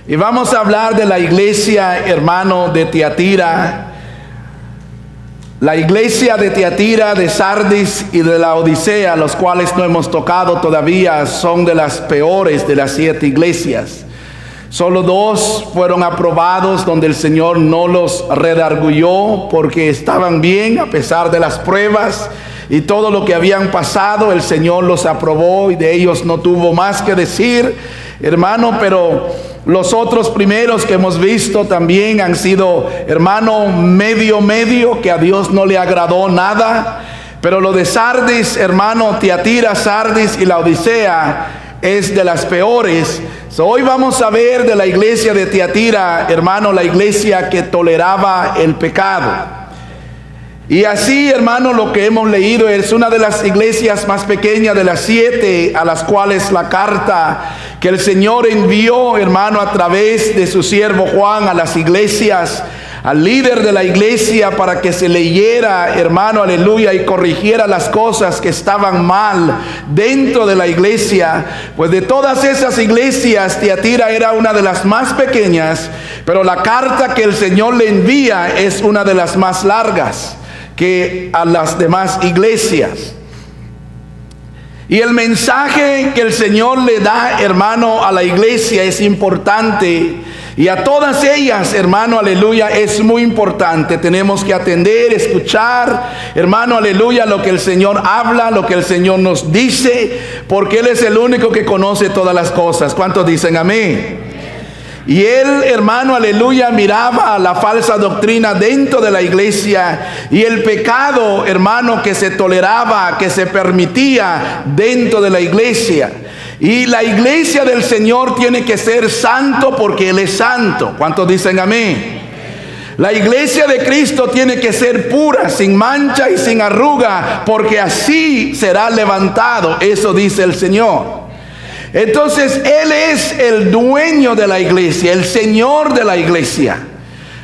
Y vamos a hablar de la iglesia, hermano, de Tiatira. La iglesia de Tiatira, de Sardis y de la Odisea, los cuales no hemos tocado todavía, son de las peores de las 7 iglesias. Solo 2 fueron aprobados, donde el Señor no los redarguyó porque estaban bien a pesar de las pruebas y todo lo que habían pasado. El Señor los aprobó y de ellos no tuvo más que decir, hermano. Pero los otros primeros que hemos visto también han sido, hermano, medio, que a Dios no le agradó nada. Pero lo de Sardis, hermano, Tiatira, Sardis y la Odisea es de las peores. Hoy vamos a ver de la iglesia de Tiatira, hermano, la iglesia que toleraba el pecado. Y así, hermano, lo que hemos leído es una de las iglesias más pequeñas de las 7 a las cuales la carta que el Señor envió, hermano, a través de su siervo Juan a las iglesias, al líder de la iglesia, para que se leyera, hermano, aleluya, y corrigiera las cosas que estaban mal dentro de la iglesia. Pues de todas esas iglesias, Tiatira era una de las más pequeñas, pero la carta que el Señor le envía es una de las más largas que a las demás iglesias. Y el mensaje que el Señor le da, hermano, a la iglesia es importante. Y a todas ellas, hermano, aleluya, es muy importante. Tenemos que atender, escuchar, hermano, aleluya, lo que el Señor habla, lo que el Señor nos dice, porque Él es el único que conoce todas las cosas. ¿Cuántos dicen amén? Y él, hermano, aleluya, miraba la falsa doctrina dentro de la iglesia y el pecado, hermano, que se toleraba, que se permitía dentro de la iglesia. Y la iglesia del Señor tiene que ser santo porque Él es santo. ¿Cuántos dicen amén? La iglesia de Cristo tiene que ser pura, sin mancha y sin arruga, porque así será levantado. Eso dice el Señor. Entonces Él es el dueño de la iglesia, el Señor de la iglesia.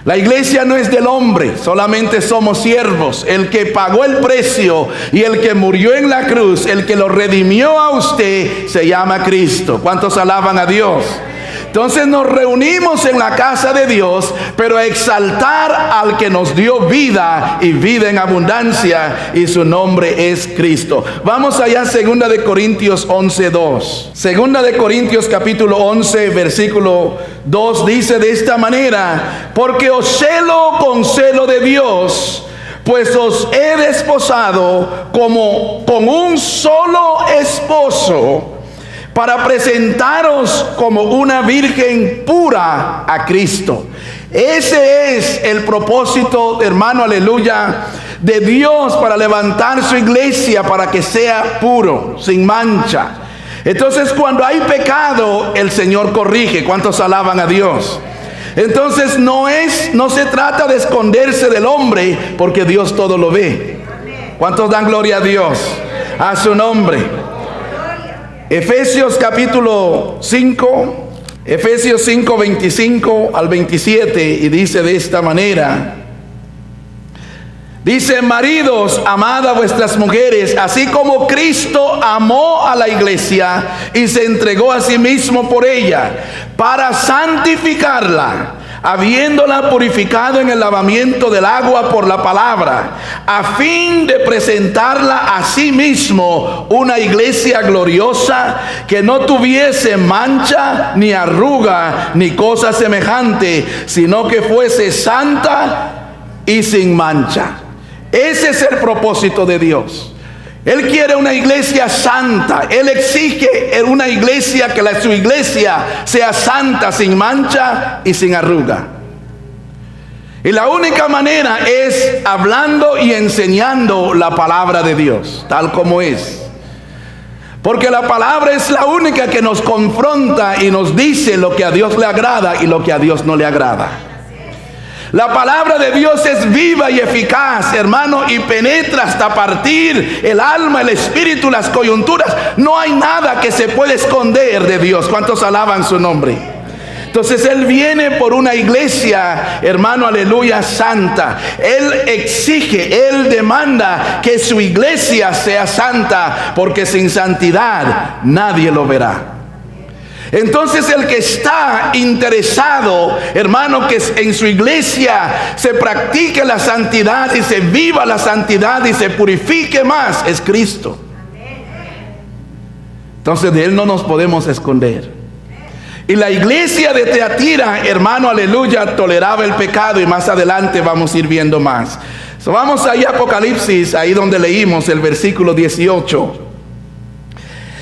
La iglesia no es del hombre, solamente somos siervos. El que pagó el precio y el que murió en la cruz, el que lo redimió a usted, se llama Cristo. ¿Cuántos alaban a Dios? Entonces nos reunimos en la casa de Dios, pero a exaltar al que nos dio vida y vida en abundancia, y su nombre es Cristo. Vamos allá, 2 de Corintios 11:2. 2 de Corintios capítulo 11, versículo 2 dice de esta manera: porque os celo con celo de Dios, pues os he desposado como con un solo esposo, para presentaros como una virgen pura a Cristo. Ese es el propósito, hermano, aleluya, de Dios para levantar su iglesia, para que sea puro, sin mancha. Entonces, cuando hay pecado, el Señor corrige. ¿Cuántos alaban a Dios? Entonces no se trata de esconderse del hombre, porque Dios todo lo ve. ¿Cuántos dan gloria a Dios? A su nombre. Efesios capítulo 5, Efesios 5, 25 al 27, y dice de esta manera. Dice: maridos, amad a vuestras mujeres, así como Cristo amó a la iglesia y se entregó a sí mismo por ella, para santificarla, habiéndola purificado en el lavamiento del agua por la palabra, a fin de presentarla a sí mismo una iglesia gloriosa, que no tuviese mancha, ni arruga, ni cosa semejante, sino que fuese santa y sin mancha. Ese es el propósito de Dios. Él quiere una iglesia santa. Él exige una iglesia, que su iglesia sea santa, sin mancha y sin arruga. Y la única manera es hablando y enseñando la palabra de Dios, tal como es. Porque la palabra es la única que nos confronta y nos dice lo que a Dios le agrada y lo que a Dios no le agrada. La palabra de Dios es viva y eficaz, hermano, y penetra hasta partir el alma, el espíritu, las coyunturas. No hay nada que se pueda esconder de Dios. ¿Cuántos alaban su nombre? Entonces Él viene por una iglesia, hermano, aleluya, santa. Él exige, Él demanda que su iglesia sea santa, porque sin santidad nadie lo verá. Entonces el que está interesado, hermano, que en su iglesia se practique la santidad y se viva la santidad y se purifique más, es Cristo. Entonces de Él no nos podemos esconder. Y la iglesia de Tiatira, hermano, aleluya, toleraba el pecado, y más adelante vamos a ir viendo más. Vamos ahí a Apocalipsis, ahí donde leímos el versículo 18.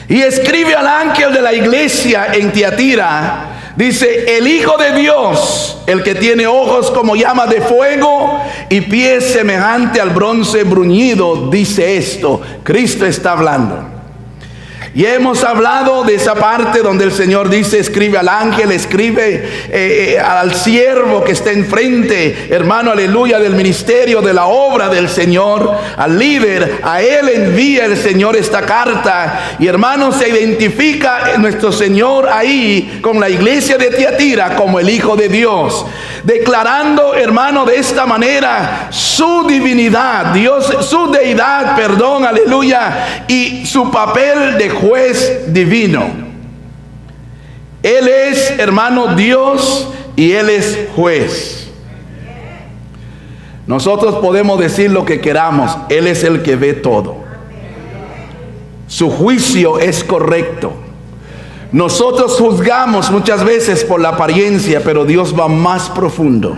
Y escribe al ángel de la iglesia en Tiatira, dice: el Hijo de Dios, el que tiene ojos como llamas de fuego y pies semejante al bronce bruñido, dice esto. Cristo está hablando. Y hemos hablado de esa parte donde el Señor dice: escribe al ángel, escribe al siervo que está enfrente, hermano, aleluya, del ministerio, de la obra del Señor, al líder. A él envía el Señor esta carta. Y hermano, se identifica nuestro Señor ahí con la iglesia de Tiatira como el Hijo de Dios, declarando, hermano, de esta manera su divinidad, Dios, su deidad, perdón, aleluya, y su papel de juez divino. Él es, hermano, Dios, y Él es juez. Nosotros podemos decir lo que queramos, Él es el que ve todo. Su juicio es correcto. Nosotros juzgamos muchas veces por la apariencia, pero Dios va más profundo.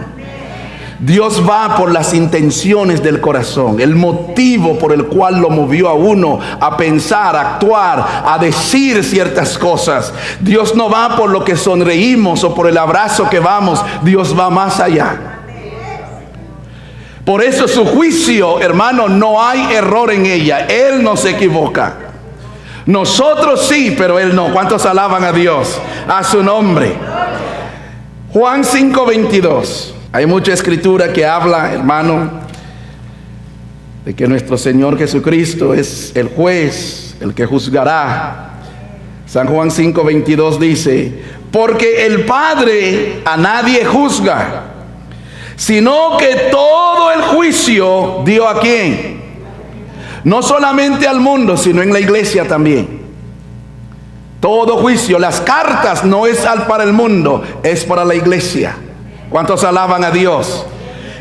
Dios va por las intenciones del corazón, el motivo por el cual lo movió a uno a pensar, a actuar, a decir ciertas cosas. Dios no va por lo que sonreímos o por el abrazo que vamos. Dios va más allá. Por eso su juicio, hermano, no hay error en ella. Él no se equivoca. Nosotros sí, pero Él no. ¿Cuántos alaban a Dios? A su nombre. Juan 5:22. Hay mucha escritura que habla, hermano, de que nuestro Señor Jesucristo es el juez, el que juzgará. San Juan 5:22 dice: porque el Padre a nadie juzga, sino que todo el juicio dio ¿a quién? No solamente al mundo, sino en la iglesia también. Todo juicio, las cartas no es para el mundo, es para la iglesia. ¿Cuántos alaban a Dios?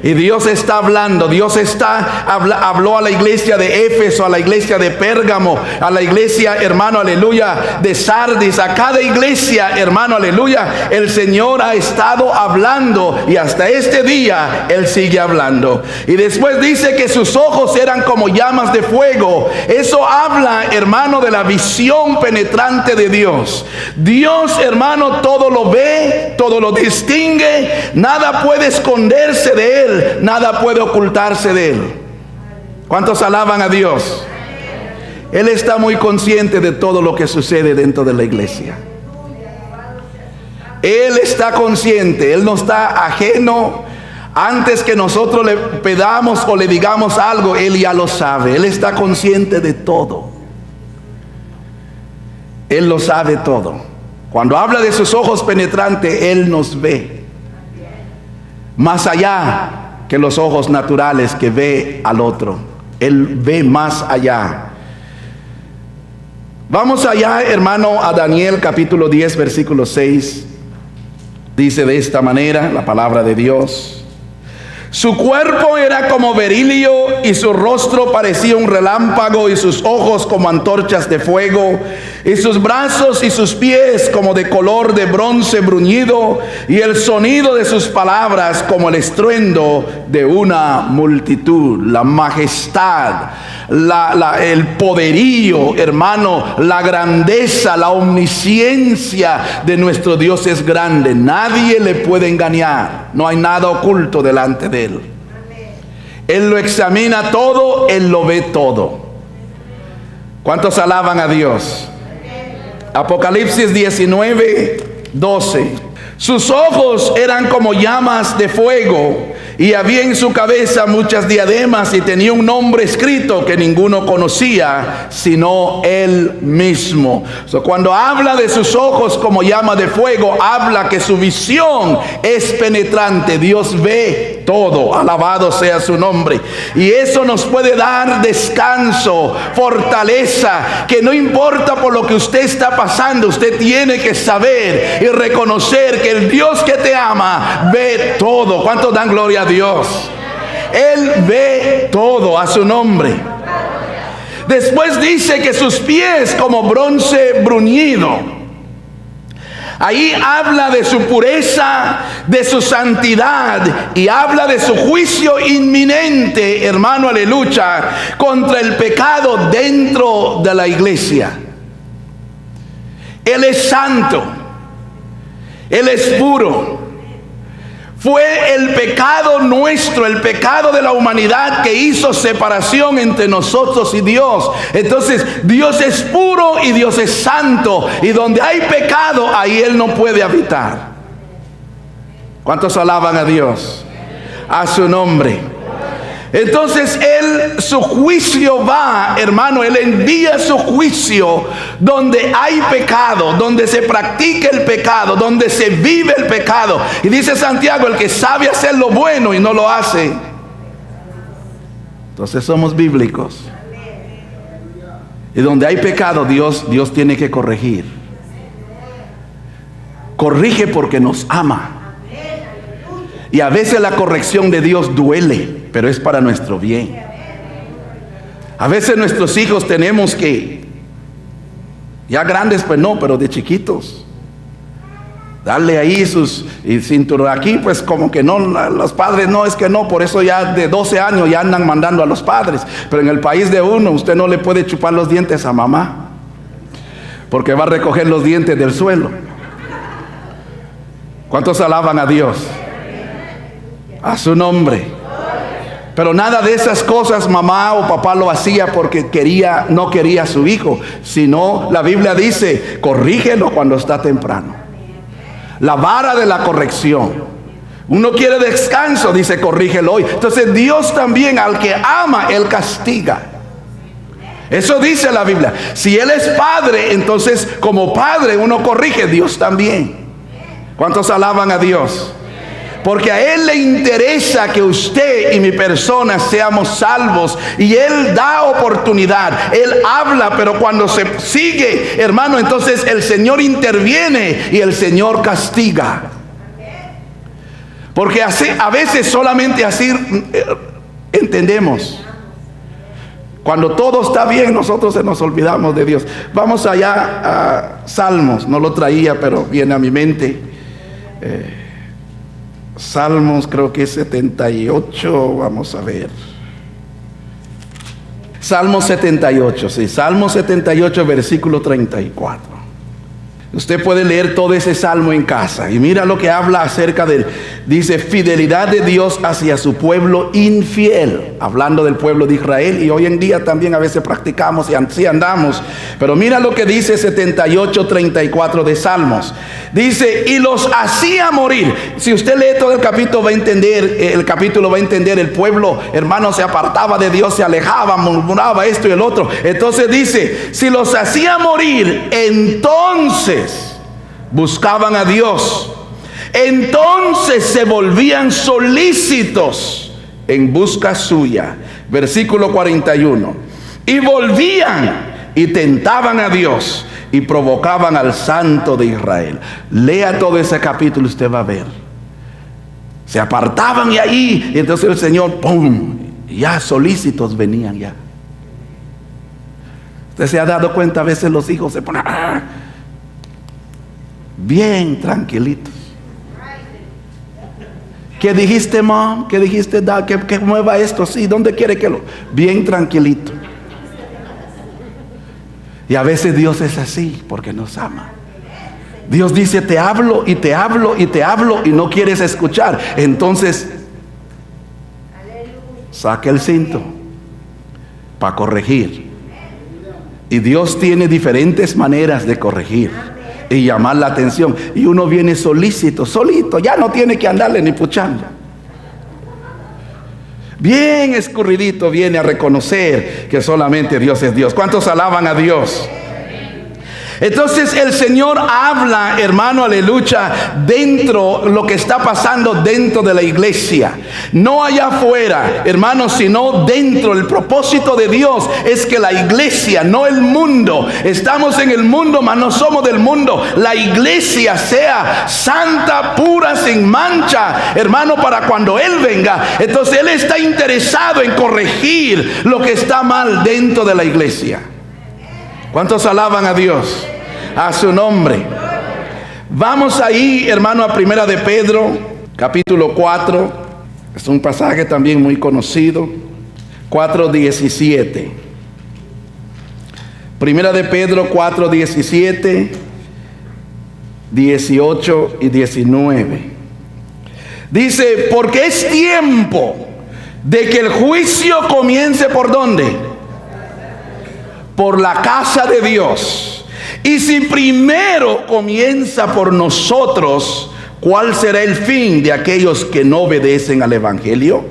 Y Dios está hablando. Dios habló a la iglesia de Éfeso, a la iglesia de Pérgamo, a la iglesia, hermano, aleluya, de Sardis. A cada iglesia, hermano, aleluya, el Señor ha estado hablando, y hasta este día Él sigue hablando. Y después dice que sus ojos eran como llamas de fuego. Eso habla, hermano, de la visión penetrante de Dios. Dios, hermano, todo lo ve, todo lo distingue. Nada puede esconderse de Él. Nada puede ocultarse de Él. ¿Cuántos alaban a Dios? Él está muy consciente de todo lo que sucede dentro de la iglesia. Él está consciente. Él no está ajeno. Antes que nosotros le pedamos o le digamos algo, Él ya lo sabe. Él está consciente de todo. Él lo sabe todo. Cuando habla de sus ojos penetrantes, Él nos ve más allá que los ojos naturales que ve al otro. Él ve más allá. Vamos allá, hermano, a Daniel capítulo 10, versículo 6. Dice de esta manera la palabra de Dios: su cuerpo era como berilio, y su rostro parecía un relámpago, y sus ojos como antorchas de fuego, y sus brazos y sus pies como de color de bronce bruñido, y el sonido de sus palabras como el estruendo de una multitud. La majestad, el poderío, hermano, la grandeza, la omnisciencia de nuestro Dios es grande. Nadie le puede engañar. No hay nada oculto delante de Él. Él lo examina todo, Él lo ve todo. ¿Cuántos alaban a Dios? Apocalipsis 19:12. Sus ojos eran como llamas de fuego, y había en su cabeza muchas diademas, y tenía un nombre escrito que ninguno conocía sino Él mismo. Cuando habla de sus ojos como llama de fuego, habla que su visión es penetrante. Dios ve todo. Alabado sea su nombre. Y eso nos puede dar descanso, fortaleza, que no importa por lo que usted está pasando, usted tiene que saber y reconocer que el Dios que te ama ve todo. ¿Cuántos dan gloria a Dios? Él ve todo, a su nombre. Después dice que sus pies como bronce bruñido. Ahí habla de su pureza, de su santidad, y habla de su juicio inminente, hermano, aleluya, contra el pecado dentro de la iglesia. Él es santo, Él es puro. Fue el pecado nuestro, el pecado de la humanidad, que hizo separación entre nosotros y Dios. Entonces Dios es puro y Dios es santo, y donde hay pecado, ahí Él no puede habitar. ¿Cuántos alaban a Dios? A su nombre. Entonces su juicio va, hermano, Él envía su juicio donde hay pecado, donde se practica el pecado, donde se vive el pecado. Y dice Santiago, el que sabe hacer lo bueno y no lo hace. Entonces somos bíblicos. Y donde hay pecado, Dios tiene que corregir. Corrige porque nos ama. Y a veces la corrección de Dios duele, pero es para nuestro bien. A veces nuestros hijos tenemos que, ya grandes pues no, pero de chiquitos, darle ahí sus cinturón. Aquí pues como que no, los padres no, es que no, por eso ya de 12 años ya andan mandando a los padres. Pero en el país de uno, usted no le puede chupar los dientes a mamá, porque va a recoger los dientes del suelo. ¿Cuántos alaban a Dios? A su nombre. Pero nada de esas cosas mamá o papá lo hacía porque no quería a su hijo, sino la Biblia dice, corrígelo cuando está temprano. La vara de la corrección. Uno quiere descanso, dice, corrígelo hoy. Entonces Dios también, al que ama, Él castiga. Eso dice la Biblia. Si Él es padre, entonces como padre uno corrige, Dios también. ¿Cuántos alaban a Dios? Porque a Él le interesa que usted y mi persona seamos salvos, y Él da oportunidad, Él habla, pero cuando se sigue, hermano, entonces el Señor interviene y el Señor castiga. Porque a veces solamente así entendemos. Cuando todo está bien, nosotros nos olvidamos de Dios. Vamos allá a Salmos, no lo traía, pero viene a mi mente. Salmos, creo que es 78, vamos a ver. Salmos 78, sí, Salmos 78, versículo 34. Usted puede leer todo ese salmo en casa y mira lo que habla acerca dice, fidelidad de Dios hacia su pueblo infiel, hablando del pueblo de Israel, y hoy en día también a veces practicamos y así andamos. Pero mira lo que dice 78, 34 de Salmos. Dice, y los hacía morir. Si usted lee todo el capítulo va a entender, el pueblo, hermano, se apartaba de Dios, se alejaba, murmuraba esto y el otro. Entonces dice, si los hacía morir, entonces buscaban a Dios, entonces se volvían solícitos en busca suya. Versículo 41. Y volvían y tentaban a Dios y provocaban al Santo de Israel. Lea todo ese capítulo, usted va a ver. Se apartaban y ahí, y entonces el Señor, ¡pum!, ya solícitos venían ya. Usted se ha dado cuenta, a veces los hijos se ponen bien tranquilitos. ¿Qué dijiste, mom? ¿Qué dijiste, dad? ¿Que mueva esto? Sí, ¿dónde quiere que lo? Bien tranquilito. Y a veces Dios es así porque nos ama. Dios dice, te hablo y te hablo y te hablo y no quieres escuchar. Entonces saque el cinto para corregir. Y Dios tiene diferentes maneras de corregir y llamar la atención. Y uno viene solito, ya no tiene que andarle ni puchando. Bien escurridito viene a reconocer que solamente Dios es Dios. ¿Cuántos alaban a Dios? Entonces el Señor habla, hermano, aleluya, dentro, lo que está pasando dentro de la iglesia. No allá afuera, hermano, sino dentro. El propósito de Dios es que la iglesia, no el mundo. Estamos en el mundo, mas no somos del mundo. La iglesia sea santa, pura, sin mancha, hermano, para cuando Él venga. Entonces Él está interesado en corregir lo que está mal dentro de la iglesia. ¿Cuántos alaban a Dios? A su nombre. Vamos ahí, hermano, a Primera de Pedro, capítulo 4. Es un pasaje también muy conocido. 4:17. Primera de Pedro 4:17, 18 y 19. Dice: porque es tiempo de que el juicio comience ¿por dónde? Por la casa de Dios. Y si primero comienza por nosotros, ¿cuál será el fin de aquellos que no obedecen al evangelio?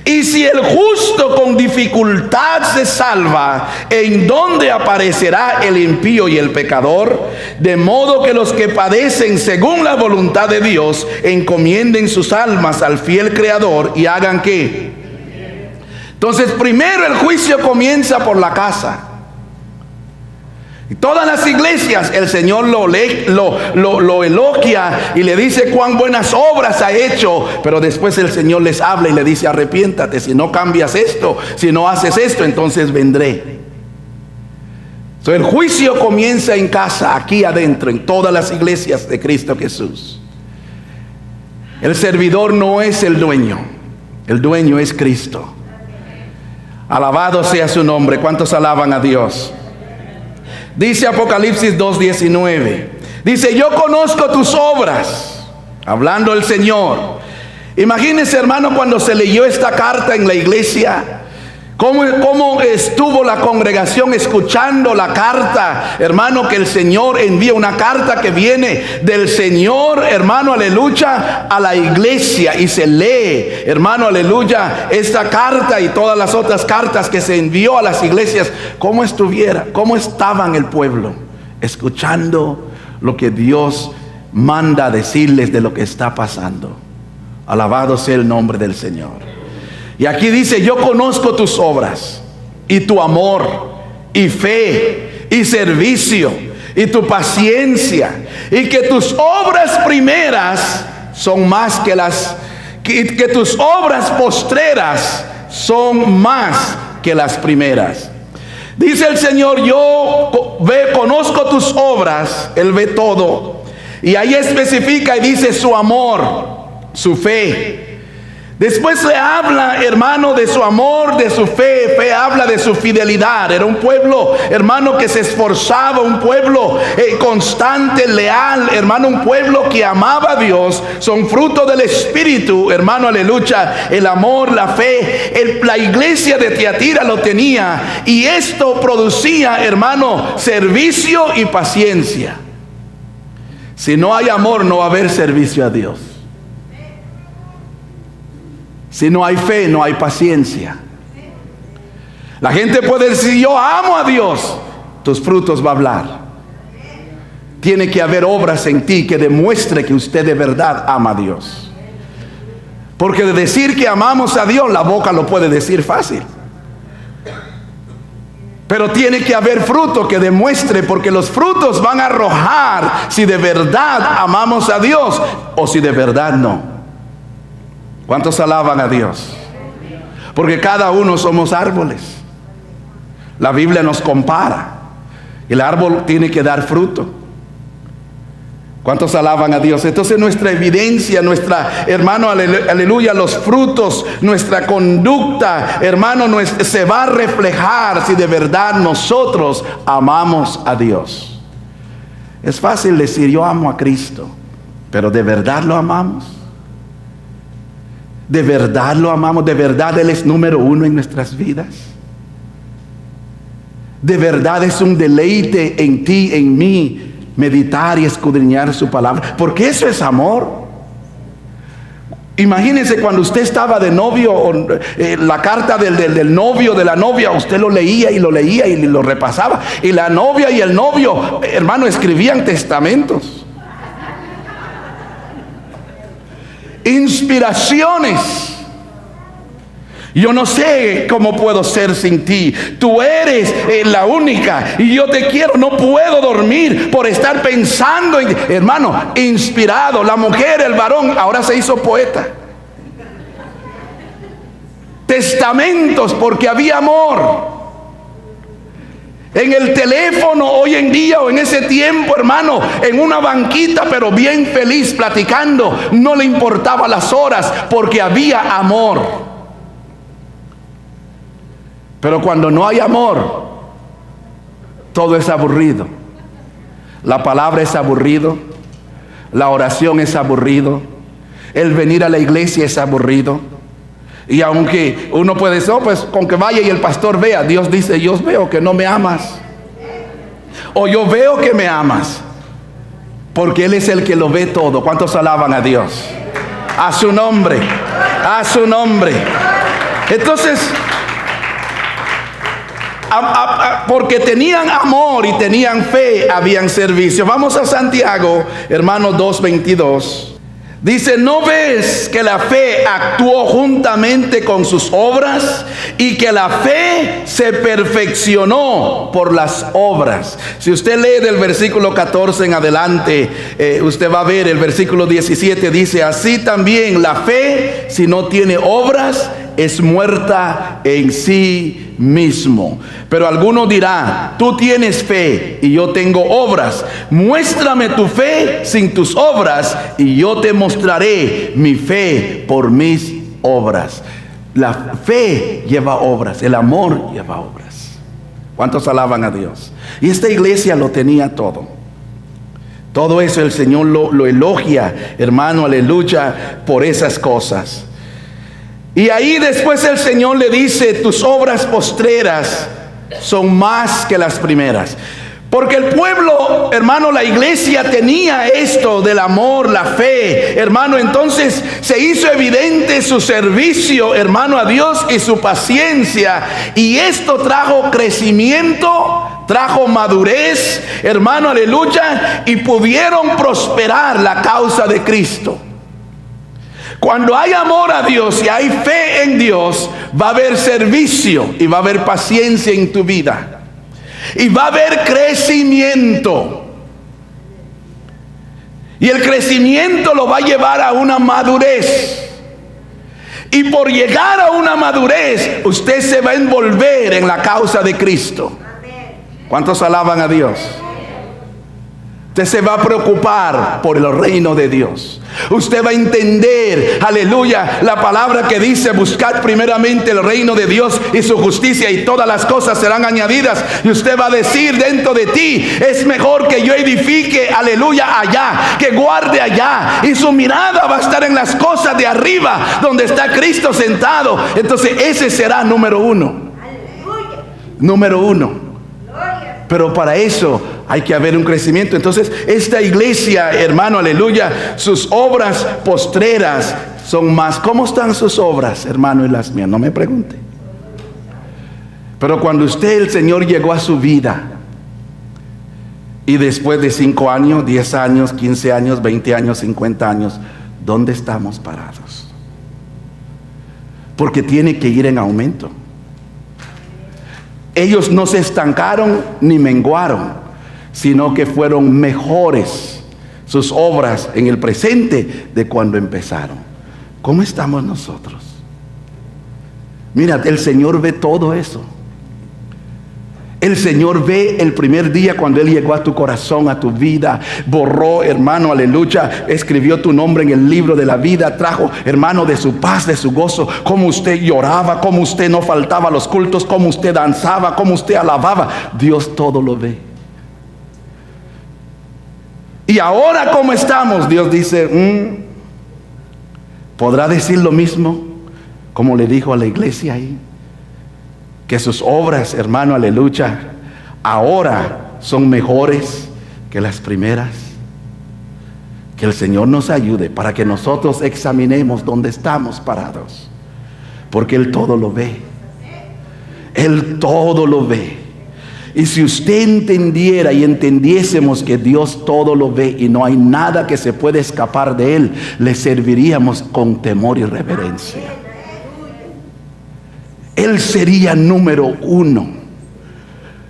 Y si el justo con dificultad se salva, ¿en dónde aparecerá el impío y el pecador? De modo que los que padecen según la voluntad de Dios encomienden sus almas al fiel Creador y hagan ¿qué? Entonces primero el juicio comienza por la casa. Y todas las iglesias el Señor lo elogia y le dice cuán buenas obras ha hecho, pero después el Señor les habla y le dice: arrepiéntate, si no cambias esto, si no haces esto, entonces vendré. Entonces el juicio comienza en casa, aquí adentro, en todas las iglesias de Cristo Jesús. El servidor no es el dueño es Cristo. Alabado sea su nombre. ¿Cuántos alaban a Dios? Dice Apocalipsis 2:19. Dice: yo conozco tus obras. Hablando el Señor. Imagínense, hermano, cuando se leyó esta carta en la iglesia, cómo estuvo la congregación escuchando la carta, hermano, que el Señor envía, una carta que viene del Señor, hermano, aleluya, a la iglesia, y se lee, hermano, aleluya, esta carta y todas las otras cartas que se envió a las iglesias. ¿Cómo estaban el pueblo escuchando lo que Dios manda decirles de lo que está pasando? Alabado sea el nombre del Señor. Y aquí dice: yo conozco tus obras y tu amor y fe y servicio y tu paciencia, y que tus obras primeras son más que tus obras postreras son más que las primeras. Dice el Señor: yo conozco tus obras. Él ve todo, y ahí especifica y dice su amor, su fe. Después le habla, hermano, de su amor, de su fe. Fe habla de su fidelidad. Era un pueblo, hermano, que se esforzaba, un pueblo constante, leal, hermano, un pueblo que amaba a Dios. Son fruto del Espíritu, hermano, aleluya. El amor, la fe. La iglesia de Tiatira lo tenía, y esto producía, hermano, servicio y paciencia. Si no hay amor, no va a haber servicio a Dios. Si no hay fe, no hay paciencia. La gente puede decir: yo amo a Dios. Tus frutos va a hablar. Tiene que haber obras en ti que demuestre que usted de verdad ama a Dios. Porque de decir que amamos a Dios, la boca lo puede decir fácil. Pero tiene que haber fruto que demuestre, porque los frutos van a arrojar si de verdad amamos a Dios o si de verdad no. ¿Cuántos alaban a Dios? Porque cada uno somos árboles. La Biblia nos compara. El árbol tiene que dar fruto. ¿Cuántos alaban a Dios? Entonces nuestra evidencia, hermano, aleluya, los frutos, nuestra conducta, hermano, se va a reflejar si de verdad nosotros amamos a Dios. Es fácil decir: yo amo a Cristo, pero ¿de verdad lo amamos? ¿De verdad lo amamos? ¿De verdad Él es número uno en nuestras vidas? ¿De verdad es un deleite en ti, en mí, meditar y escudriñar su palabra? Porque eso es amor. Imagínense cuando usted estaba de novio, la carta del novio, de la novia, usted lo leía y lo repasaba. Y la novia y el novio, hermano, escribían testamentos. Inspiraciones. Yo no sé cómo puedo ser sin ti. Tú eres la única y yo te quiero. No puedo dormir por estar pensando en, hermano, inspirado. La mujer, el varón, ahora se hizo poeta. Testamentos, porque había amor. En el teléfono hoy en día o en ese tiempo, hermano, en una banquita, pero bien feliz platicando. No le importaba las horas porque había amor. Pero cuando no hay amor, todo es aburrido. La palabra es aburrido, la oración es aburrido, el venir a la iglesia es aburrido. Y aunque uno puede decir, pues con que vaya y el pastor vea, Dios dice, yo veo que no me amas. O yo veo que me amas, porque Él es el que lo ve todo. ¿Cuántos alaban a Dios? A su nombre, a su nombre. Entonces, porque tenían amor y tenían fe, habían servicio. Vamos a Santiago, hermanos 2:22. Dice, ¿no ves que la fe actuó juntamente con sus obras y que la fe se perfeccionó por las obras? Si usted lee del versículo 14 en adelante, usted va a ver el versículo 17, dice, así también la fe, si no tiene obras, es muerta en sí mismo. Pero alguno dirá, tú tienes fe y yo tengo obras. Muéstrame tu fe sin tus obras y yo te mostraré mi fe por mis obras. La fe lleva obras, el amor lleva obras. ¿Cuántos alaban a Dios? Y esta iglesia lo tenía todo. Todo eso el Señor lo elogia, hermano, aleluya, por esas cosas. Y ahí después el Señor le dice, tus obras postreras son más que las primeras. Porque el pueblo, hermano, la iglesia tenía esto del amor, la fe, hermano. Entonces se hizo evidente su servicio, hermano, a Dios y su paciencia. Y esto trajo crecimiento, trajo madurez, hermano, aleluya. Y pudieron prosperar la causa de Cristo. Cuando hay amor a Dios y hay fe en Dios, va a haber servicio y va a haber paciencia en tu vida. Y va a haber crecimiento. Y el crecimiento lo va a llevar a una madurez. Y por llegar a una madurez, usted se va a envolver en la causa de Cristo. ¿Cuántos alaban a Dios? Usted se va a preocupar por el reino de Dios. Usted va a entender, aleluya, la palabra que dice, buscad primeramente el reino de Dios y su justicia y todas las cosas serán añadidas. Y usted va a decir dentro de ti, es mejor que yo edifique, aleluya, allá, que guarde allá. Y su mirada va a estar en las cosas de arriba, donde está Cristo sentado. Entonces ese será número uno. Número uno. Pero para eso hay que haber un crecimiento. Entonces esta iglesia, hermano, aleluya, sus obras postreras son más. ¿Cómo están sus obras, hermano, y las mías? No me pregunte. Pero cuando usted, el Señor, llegó a su vida y después de 5 años, 10 años, 15 años, 20 años, 50 años, ¿dónde estamos parados? Porque tiene que ir en aumento. Ellos no se estancaron ni menguaron, sino que fueron mejores sus obras en el presente de cuando empezaron. ¿Cómo estamos nosotros? Mira, el Señor ve todo eso. El Señor ve el primer día cuando Él llegó a tu corazón, a tu vida, borró, hermano, aleluya, escribió tu nombre en el libro de la vida, trajo, hermano, de su paz, de su gozo, cómo usted lloraba, cómo usted no faltaba a los cultos, cómo usted danzaba, cómo usted alababa. Dios todo lo ve. Y ahora, ¿cómo estamos? Dios dice, ¿podrá decir lo mismo como le dijo a la iglesia ahí? Que sus obras, hermano, aleluya, ahora son mejores que las primeras. Que el Señor nos ayude para que nosotros examinemos dónde estamos parados. Porque Él todo lo ve. Él todo lo ve. Y si usted entendiera y entendiésemos que Dios todo lo ve y no hay nada que se puede escapar de Él, le serviríamos con temor y reverencia. Él sería número uno.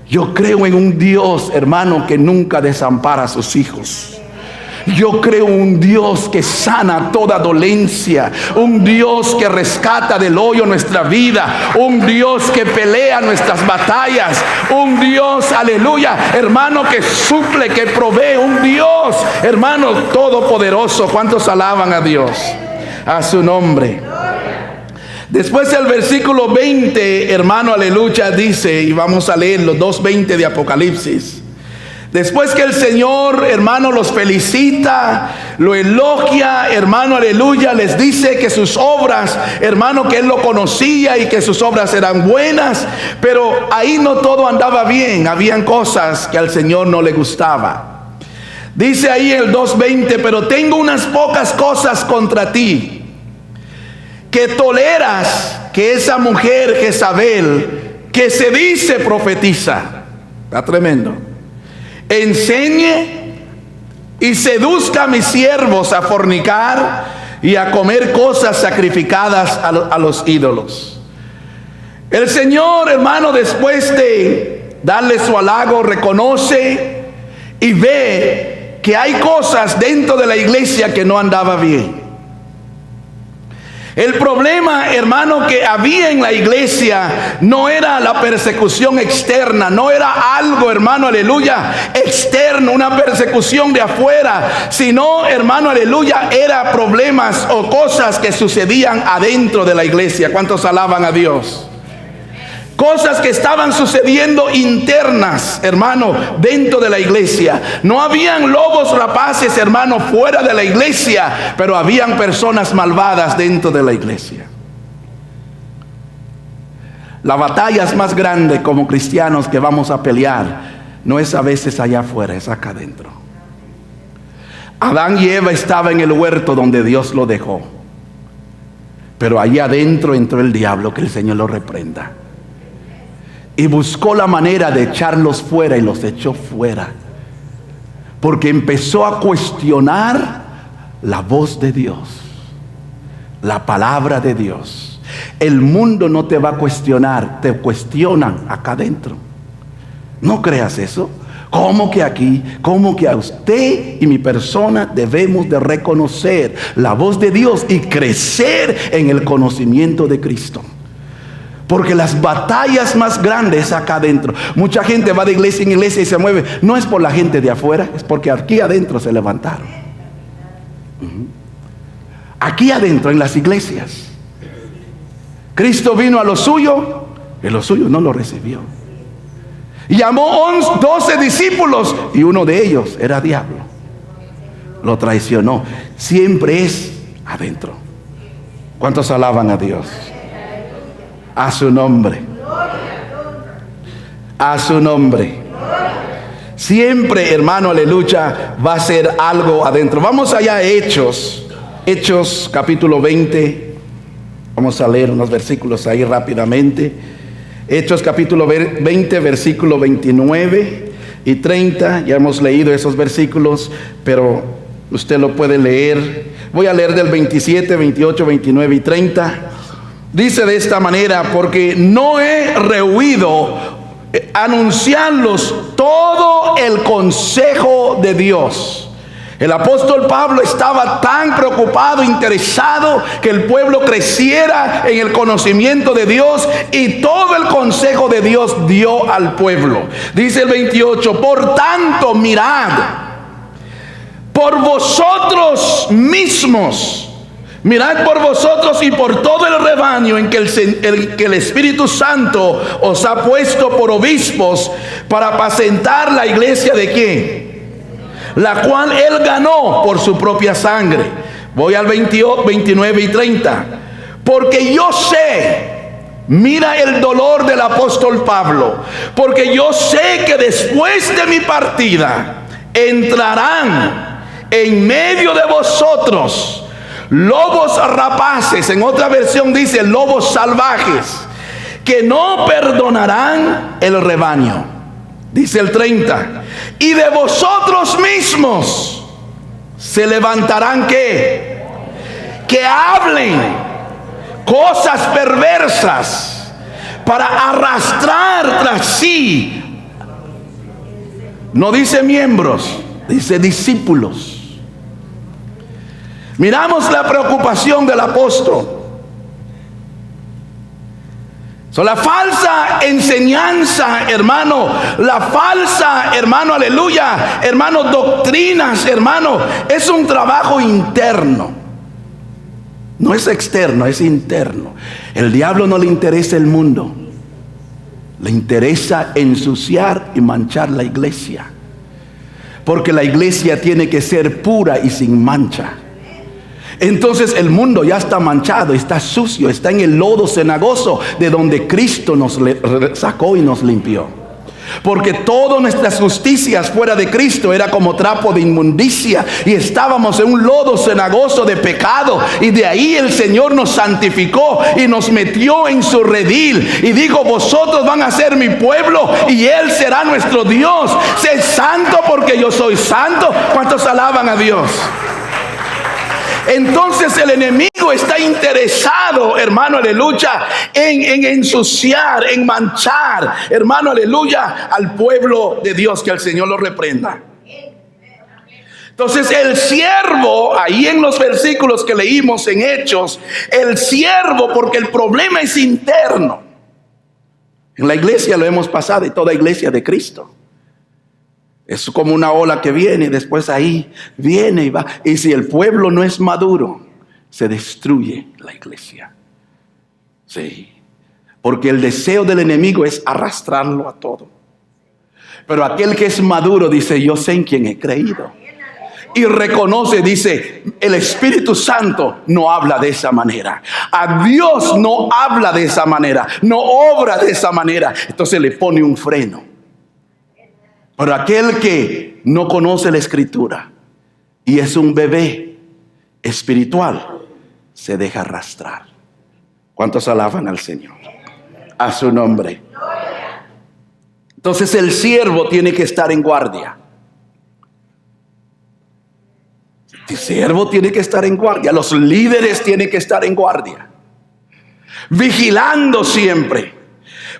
Yo creo en un Dios, hermano, que nunca desampara a sus hijos. Yo creo en un Dios que sana toda dolencia, un Dios que rescata del hoyo nuestra vida, un Dios que pelea nuestras batallas, un Dios, aleluya, hermano, que suple, que provee, un Dios, hermano, todopoderoso. ¿Cuántos alaban a Dios? A su nombre. Después el versículo 20, hermano, aleluya, dice, y vamos a leerlo, 2:20 de Apocalipsis. Después que el Señor, hermano, los felicita, lo elogia, hermano, aleluya, les dice que sus obras, hermano, que Él lo conocía y que sus obras eran buenas, pero ahí no todo andaba bien, habían cosas que al Señor no le gustaba. Dice ahí el 2:20, pero tengo unas pocas cosas contra ti, que toleras que esa mujer Jezabel, que se dice profetiza, está tremendo, enseñe y seduzca a mis siervos a fornicar y a comer cosas sacrificadas a los ídolos. El Señor, hermano, después de darle su halago, reconoce y ve que hay cosas dentro de la iglesia que no andaba bien. El problema, hermano, que había en la iglesia no era la persecución externa, no era algo, hermano, aleluya, externo, una persecución de afuera, sino, hermano, aleluya, era problemas o cosas que sucedían adentro de la iglesia. ¿Cuántos alaban a Dios? Cosas que estaban sucediendo internas, hermano, dentro de la iglesia. No habían lobos rapaces, hermano, fuera de la iglesia, pero habían personas malvadas dentro de la iglesia. La batalla es más grande como cristianos que vamos a pelear. No es a veces allá afuera, es acá adentro. Adán y Eva estaban en el huerto donde Dios lo dejó, pero allá adentro entró el diablo, que el Señor lo reprenda. Y buscó la manera de echarlos fuera y los echó fuera. Porque empezó a cuestionar la voz de Dios, la palabra de Dios. El mundo no te va a cuestionar, te cuestionan acá adentro. No creas eso. ¿Cómo que aquí? ¿Cómo que a usted y mi persona debemos de reconocer la voz de Dios y crecer en el conocimiento de Cristo? Porque las batallas más grandes acá adentro. Mucha gente va de iglesia en iglesia y se mueve. No es por la gente de afuera, es porque aquí adentro se levantaron. Aquí adentro en las iglesias, Cristo vino a lo suyo y lo suyo no lo recibió. Y llamó 12 discípulos y uno de ellos era diablo. Lo traicionó. Siempre es adentro. ¿Cuántos alaban a Dios? A su nombre. A su nombre. Siempre, hermano, aleluya, va a ser algo adentro. Vamos allá a Hechos. Hechos capítulo 20. Vamos a leer unos versículos ahí rápidamente. Hechos capítulo 20, versículo 29 y 30. Ya hemos leído esos versículos, pero usted lo puede leer. Voy a leer del 27, 28, 29 y 30. Dice de esta manera: porque no he rehuido anunciarlos todo el consejo de Dios. El apóstol Pablo estaba tan preocupado, interesado que el pueblo creciera en el conocimiento de Dios, y todo el consejo de Dios dio al pueblo. Dice el 28: por tanto, mirad por vosotros mismos. Mirad por vosotros y por todo el rebaño en que el Espíritu Santo os ha puesto por obispos, para apacentar la iglesia de ¿quién? La cual Él ganó por su propia sangre. Voy al 28, 29 y 30. Porque yo sé, mira el dolor del apóstol Pablo, porque yo sé que después de mi partida entrarán en medio de vosotros lobos rapaces, en otra versión dice lobos salvajes, que no perdonarán el rebaño. Dice el 30, y de vosotros mismos se levantarán que hablen cosas perversas para arrastrar tras sí. No dice miembros, dice discípulos. Miramos la preocupación del apóstol. La falsa enseñanza, hermano, la falsa, hermano, aleluya, hermano, doctrinas, hermano, es un trabajo interno. No es externo, es interno. El diablo no le interesa el mundo, le interesa ensuciar y manchar la iglesia, porque la iglesia tiene que ser pura y sin mancha. Entonces el mundo ya está manchado, está sucio, está en el lodo cenagoso de donde Cristo nos sacó y nos limpió. Porque todas nuestras justicias fuera de Cristo era como trapo de inmundicia, y estábamos en un lodo cenagoso de pecado, y de ahí el Señor nos santificó y nos metió en su redil y dijo: vosotros van a ser mi pueblo y Él será nuestro Dios. Sed santo porque yo soy santo. ¿Cuántos alaban a Dios? Entonces el enemigo está interesado, hermano, aleluya, en ensuciar, en manchar, hermano, aleluya, al pueblo de Dios. Que el Señor lo reprenda. Entonces el siervo, ahí en los versículos que leímos en Hechos, el siervo, porque el problema es interno. En la iglesia lo hemos pasado, y toda iglesia de Cristo es como una ola que viene y después ahí viene y va. Y si el pueblo no es maduro, se destruye la iglesia. Sí, porque el deseo del enemigo es arrastrarlo a todo. Pero aquel que es maduro dice: yo sé en quién he creído. Y reconoce, dice: el Espíritu Santo no habla de esa manera. A Dios no habla de esa manera, no obra de esa manera. Entonces le pone un freno. Pero aquel que no conoce la Escritura y es un bebé espiritual, se deja arrastrar. ¿Cuántos alaban al Señor? A su nombre. Entonces el siervo tiene que estar en guardia. El siervo tiene que estar en guardia. Los líderes tienen que estar en guardia, vigilando siempre,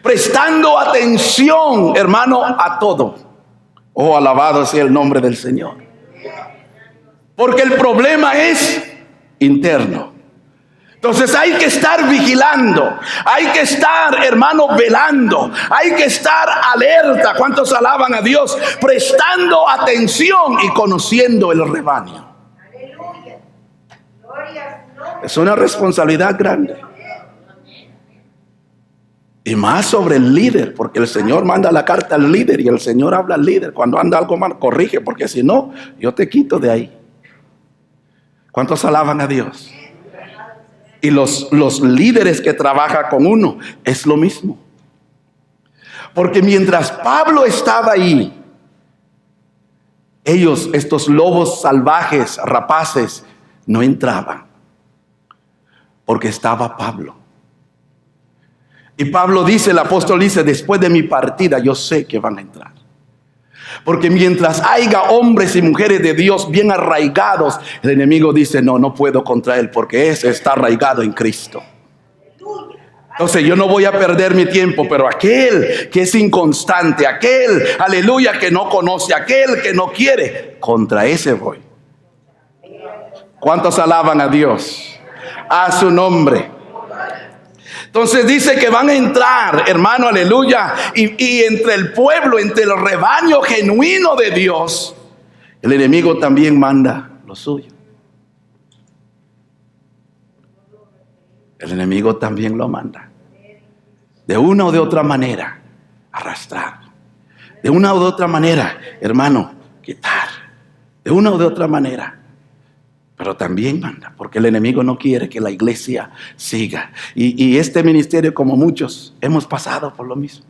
prestando atención, hermano, a todo. Oh, alabado sea el nombre del Señor. Porque el problema es interno. Entonces hay que estar vigilando, hay que estar, hermano, velando, hay que estar alerta. ¿Cuántos alaban a Dios? Prestando atención y conociendo el rebaño. Es una responsabilidad grande. Y más sobre el líder, porque el Señor manda la carta al líder y el Señor habla al líder. Cuando anda algo mal, corrige, porque si no, yo te quito de ahí. ¿Cuántos alaban a Dios? Y los líderes que trabajan con uno, es lo mismo. Porque mientras Pablo estaba ahí, ellos, estos lobos salvajes, rapaces, no entraban. Porque estaba Pablo. Y Pablo dice, el apóstol dice: después de mi partida yo sé que van a entrar. Porque mientras haya hombres y mujeres de Dios bien arraigados, el enemigo dice: no puedo contra él, porque ese está arraigado en Cristo. Entonces yo no voy a perder mi tiempo, pero aquel que es inconstante, aquel, aleluya, que no conoce, aquel que no quiere, contra ese voy. ¿Cuántos alaban a Dios? A su nombre. Entonces dice que van a entrar, hermano, aleluya, y entre el pueblo, entre el rebaño genuino de Dios, el enemigo también manda lo suyo. El enemigo también lo manda. De una o de otra manera, arrastrar. De una o de otra manera, hermano, quitar. De una o de otra manera. Pero también manda, porque el enemigo no quiere que la iglesia siga. Y este ministerio, como muchos, hemos pasado por lo mismo.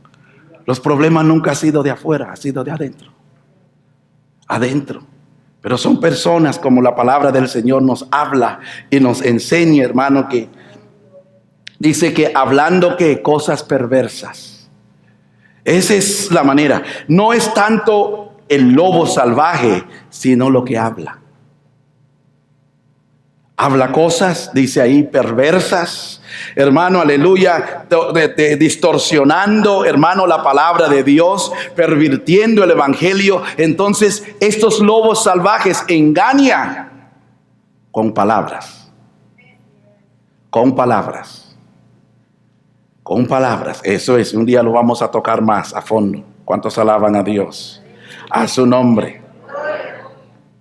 Los problemas nunca han sido de afuera, han sido de adentro. Adentro. Pero son personas, como la palabra del Señor nos habla y nos enseña, hermano, que dice que hablando que cosas perversas. Esa es la manera. No es tanto el lobo salvaje, sino lo que habla. Habla cosas, dice ahí, perversas, hermano, aleluya, distorsionando, hermano, la palabra de Dios, pervirtiendo el evangelio. Entonces, estos lobos salvajes engañan con palabras, con palabras, con palabras. Eso es, un día lo vamos a tocar más a fondo. ¿Cuántos alaban a Dios? A su nombre.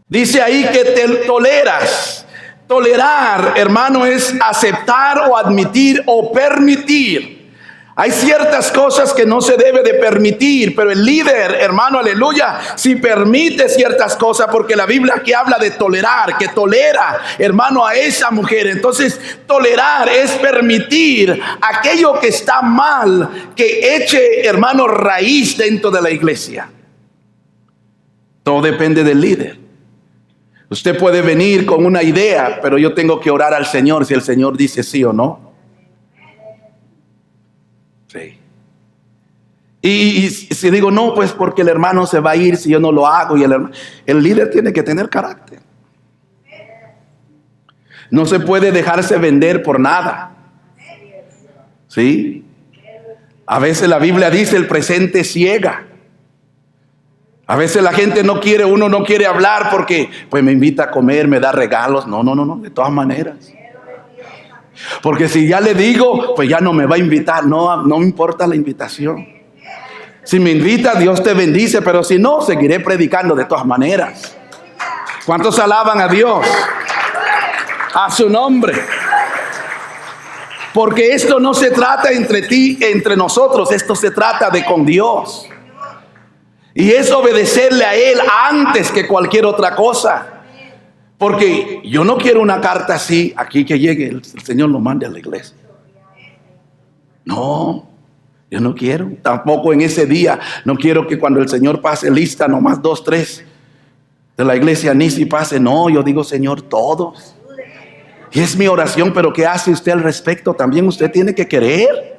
Dice ahí que te toleras. Tolerar, hermano, es aceptar o admitir o permitir. Hay ciertas cosas que no se debe de permitir, pero el líder, hermano, aleluya, si permite ciertas cosas, porque la Biblia aquí habla de tolerar, que tolera, hermano, a esa mujer. Entonces, tolerar es permitir aquello que está mal, que eche, hermano, raíz dentro de la iglesia. Todo depende del líder. Usted puede venir con una idea, pero yo tengo que orar al Señor si el Señor dice sí o no. Sí. Y si digo no, pues porque el hermano se va a ir si yo no lo hago. Y el líder tiene que tener carácter. No se puede dejarse vender por nada. ¿Sí? A veces la Biblia dice el presente ciega. A veces la gente uno no quiere hablar porque pues me invita a comer, me da regalos. No, de todas maneras. Porque si ya le digo, pues ya no me va a invitar. No me importa la invitación. Si me invita, Dios te bendice, pero si no, seguiré predicando de todas maneras. ¿Cuántos alaban a Dios? A su nombre. Porque esto no se trata entre ti, entre nosotros, esto se trata de con Dios. Y es obedecerle a Él antes que cualquier otra cosa. Porque yo no quiero una carta así, aquí que llegue, el Señor lo mande a la iglesia. No, yo no quiero. Tampoco en ese día, no quiero que cuando el Señor pase lista, nomás 2, 3 de la iglesia, ni si pase. No, yo digo, Señor, todos. Y es mi oración, pero ¿qué hace usted al respecto? También usted tiene que querer.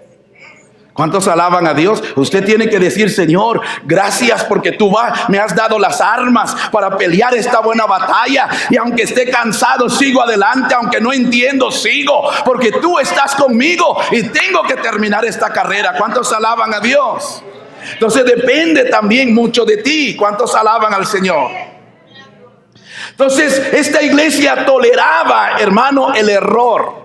¿Cuántos alaban a Dios? Usted tiene que decir, Señor, gracias porque tú me has dado las armas para pelear esta buena batalla. Y aunque esté cansado, sigo adelante. Aunque no entiendo, sigo. Porque tú estás conmigo y tengo que terminar esta carrera. ¿Cuántos alaban a Dios? Entonces depende también mucho de ti. ¿Cuántos alaban al Señor? Entonces esta iglesia toleraba, hermano, el error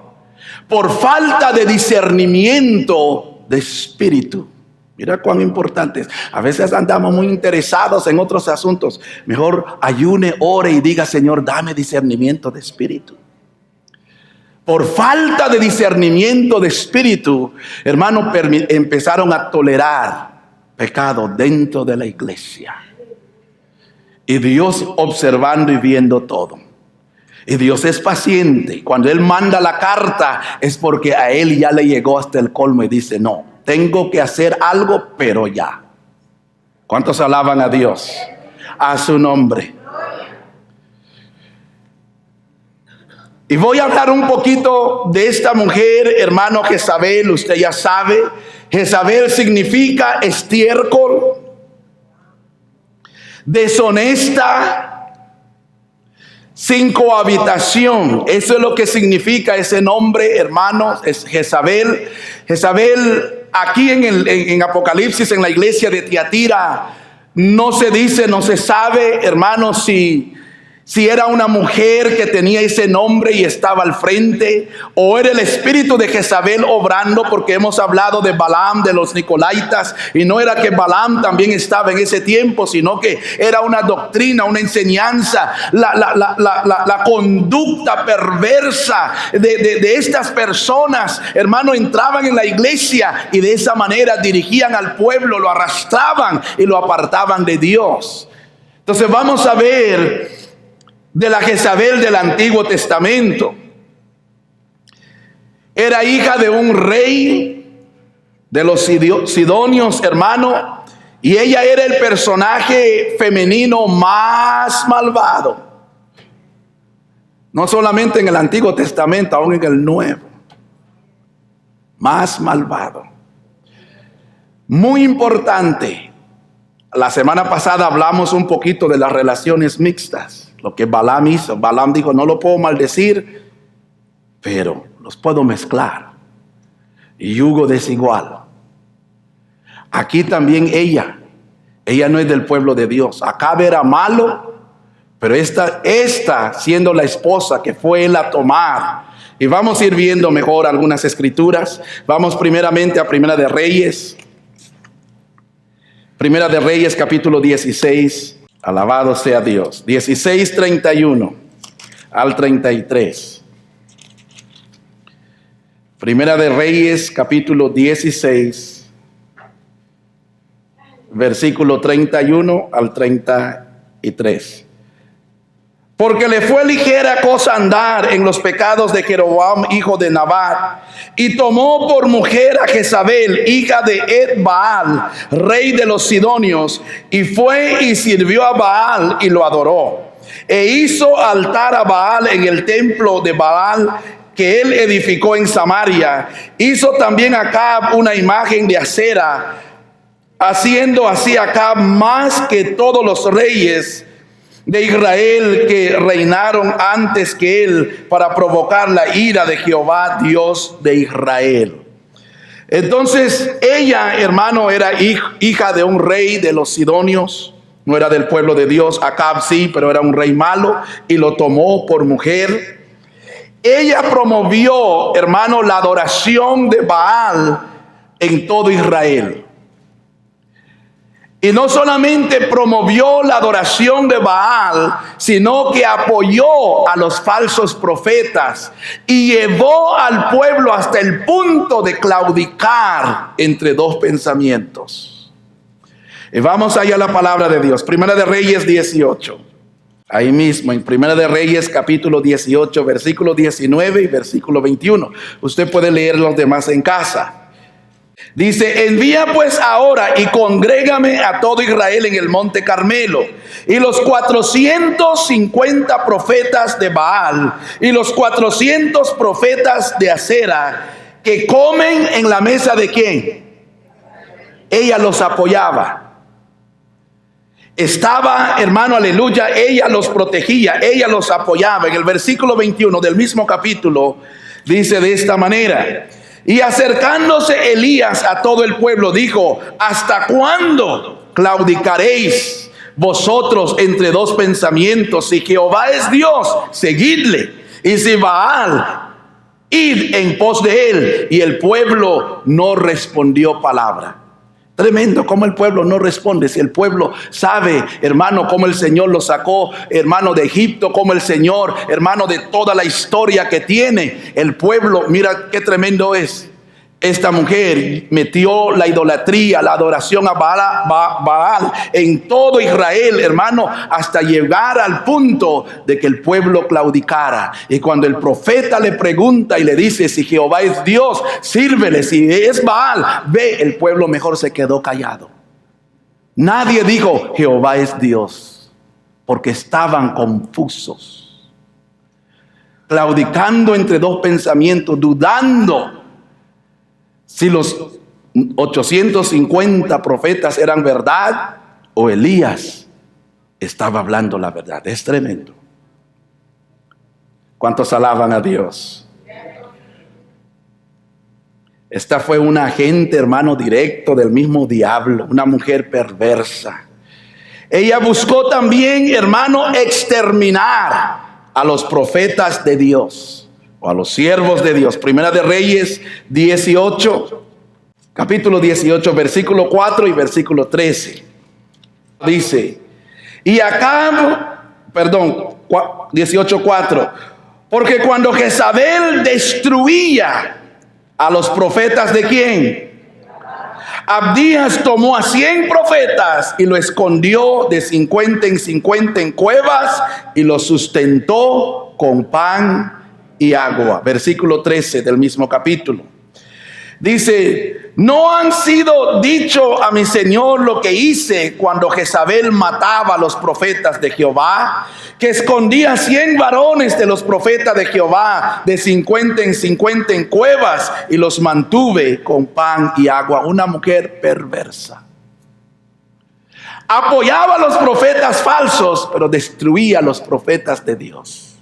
por falta de discernimiento de espíritu. Mira cuán importante es. A veces andamos muy interesados en otros asuntos. Mejor ayune, ore y diga, Señor, dame discernimiento de espíritu. Por falta de discernimiento de espíritu, hermano, empezaron a tolerar pecado dentro de la iglesia. Y Dios observando y viendo todo. Y Dios es paciente. Cuando Él manda la carta es porque a Él ya le llegó hasta el colmo y dice, no, tengo que hacer algo, pero ya. ¿Cuántos alaban a Dios? A su nombre. Y voy a hablar un poquito de esta mujer, hermano, Jezabel. Usted ya sabe, Jezabel significa estiércol, deshonesta, sin cohabitación. Eso es lo que significa ese nombre, hermanos, es Jezabel. Jezabel, aquí en Apocalipsis, en la iglesia de Tiatira, no se dice, no se sabe, hermanos, si era una mujer que tenía ese nombre y estaba al frente, o era el espíritu de Jezabel obrando, porque hemos hablado de Balaam, de los Nicolaitas, y no era que Balaam también estaba en ese tiempo, sino que era una doctrina, una enseñanza, la conducta perversa de estas personas, hermano, entraban en la iglesia y de esa manera dirigían al pueblo, lo arrastraban y lo apartaban de Dios. Entonces vamos a ver de la Jezabel del Antiguo Testamento. Era hija de un rey de los sidonios, hermano, y ella era el personaje femenino más malvado. No solamente en el Antiguo Testamento, aún en el Nuevo. Más malvado. Muy importante. La semana pasada hablamos un poquito de las relaciones mixtas. Lo que Balaam hizo. Balaam dijo, no lo puedo maldecir, pero los puedo mezclar. Yugo desigual. Aquí también ella no es del pueblo de Dios. Acab era malo, pero esta siendo la esposa que fue él a tomar. Y vamos a ir viendo mejor algunas escrituras. Vamos primeramente a Primera de Reyes. Primera de Reyes capítulo 16. Alabado sea Dios. 16, 31 al 33. Primera de Reyes capítulo 16. Versículo 31 al 33. Porque le fue ligera cosa andar en los pecados de Jeroboam, hijo de Nabat, y tomó por mujer a Jezabel, hija de Ed-Baal, rey de los Sidonios, y fue y sirvió a Baal y lo adoró. E hizo altar a Baal en el templo de Baal que él edificó en Samaria. Hizo también Acab una imagen de acera, haciendo así Acab más que todos los reyes de Israel que reinaron antes que él, para provocar la ira de Jehová, Dios de Israel. Entonces ella, hermano, era hija de un rey de los Sidonios. No era del pueblo de Dios. Acab sí, pero era un rey malo y lo tomó por mujer. Ella promovió, hermano, la adoración de Baal en todo Israel. Y no solamente promovió la adoración de Baal, sino que apoyó a los falsos profetas y llevó al pueblo hasta el punto de claudicar entre dos pensamientos. Y vamos allá a la palabra de Dios. Primera de Reyes 18. Ahí mismo, en Primera de Reyes capítulo 18, versículo 19 y versículo 21. Usted puede leer los demás en casa. Dice, envía pues ahora y congrégame a todo Israel en el monte Carmelo, y los 450 profetas de Baal y los 400 profetas de Acera, que comen en la mesa de ¿quién? Ella los apoyaba. Estaba, hermano, aleluya, ella los protegía, ella los apoyaba. En el versículo 21 del mismo capítulo dice de esta manera: y acercándose Elías a todo el pueblo, dijo, ¿hasta cuándo claudicaréis vosotros entre dos pensamientos? Si Jehová es Dios, seguidle, y si Baal, id en pos de él. Y el pueblo no respondió palabra. Tremendo cómo el pueblo no responde. Si el pueblo sabe, hermano, cómo el Señor lo sacó, hermano, de Egipto, cómo el Señor, hermano, de toda la historia que tiene el pueblo. Mira qué tremendo es. Esta mujer metió la idolatría, la adoración a Baal en todo Israel, hermano, hasta llegar al punto de que el pueblo claudicara. Y cuando el profeta le pregunta y le dice, si Jehová es Dios, sírvele, si es Baal, ve, el pueblo mejor se quedó callado. Nadie dijo, Jehová es Dios, porque estaban confusos, claudicando entre dos pensamientos, dudando si los 850 profetas eran verdad o Elías estaba hablando la verdad. Es tremendo. ¿Cuántos alaban a Dios? Esta fue una agente, hermano, directo del mismo diablo, una mujer perversa. Ella buscó también, hermano, exterminar a los profetas de Dios, o a los siervos de Dios. Primera de Reyes 18, capítulo 18, versículo 4 y versículo 13. Dice, y acá, 18:4, porque cuando Jezabel destruía a los profetas de ¿quién? Abdías tomó a 100 profetas y lo escondió de 50 en 50 en cuevas y los sustentó con pan y agua. Versículo 13 del mismo capítulo. Dice, ¿no han sido dicho a mi Señor lo que hice cuando Jezabel mataba a los profetas de Jehová? Que escondía 100 varones de los profetas de Jehová, de 50 en 50 en cuevas, y los mantuve con pan y agua. Una mujer perversa. Apoyaba a los profetas falsos, pero destruía a los profetas de Dios.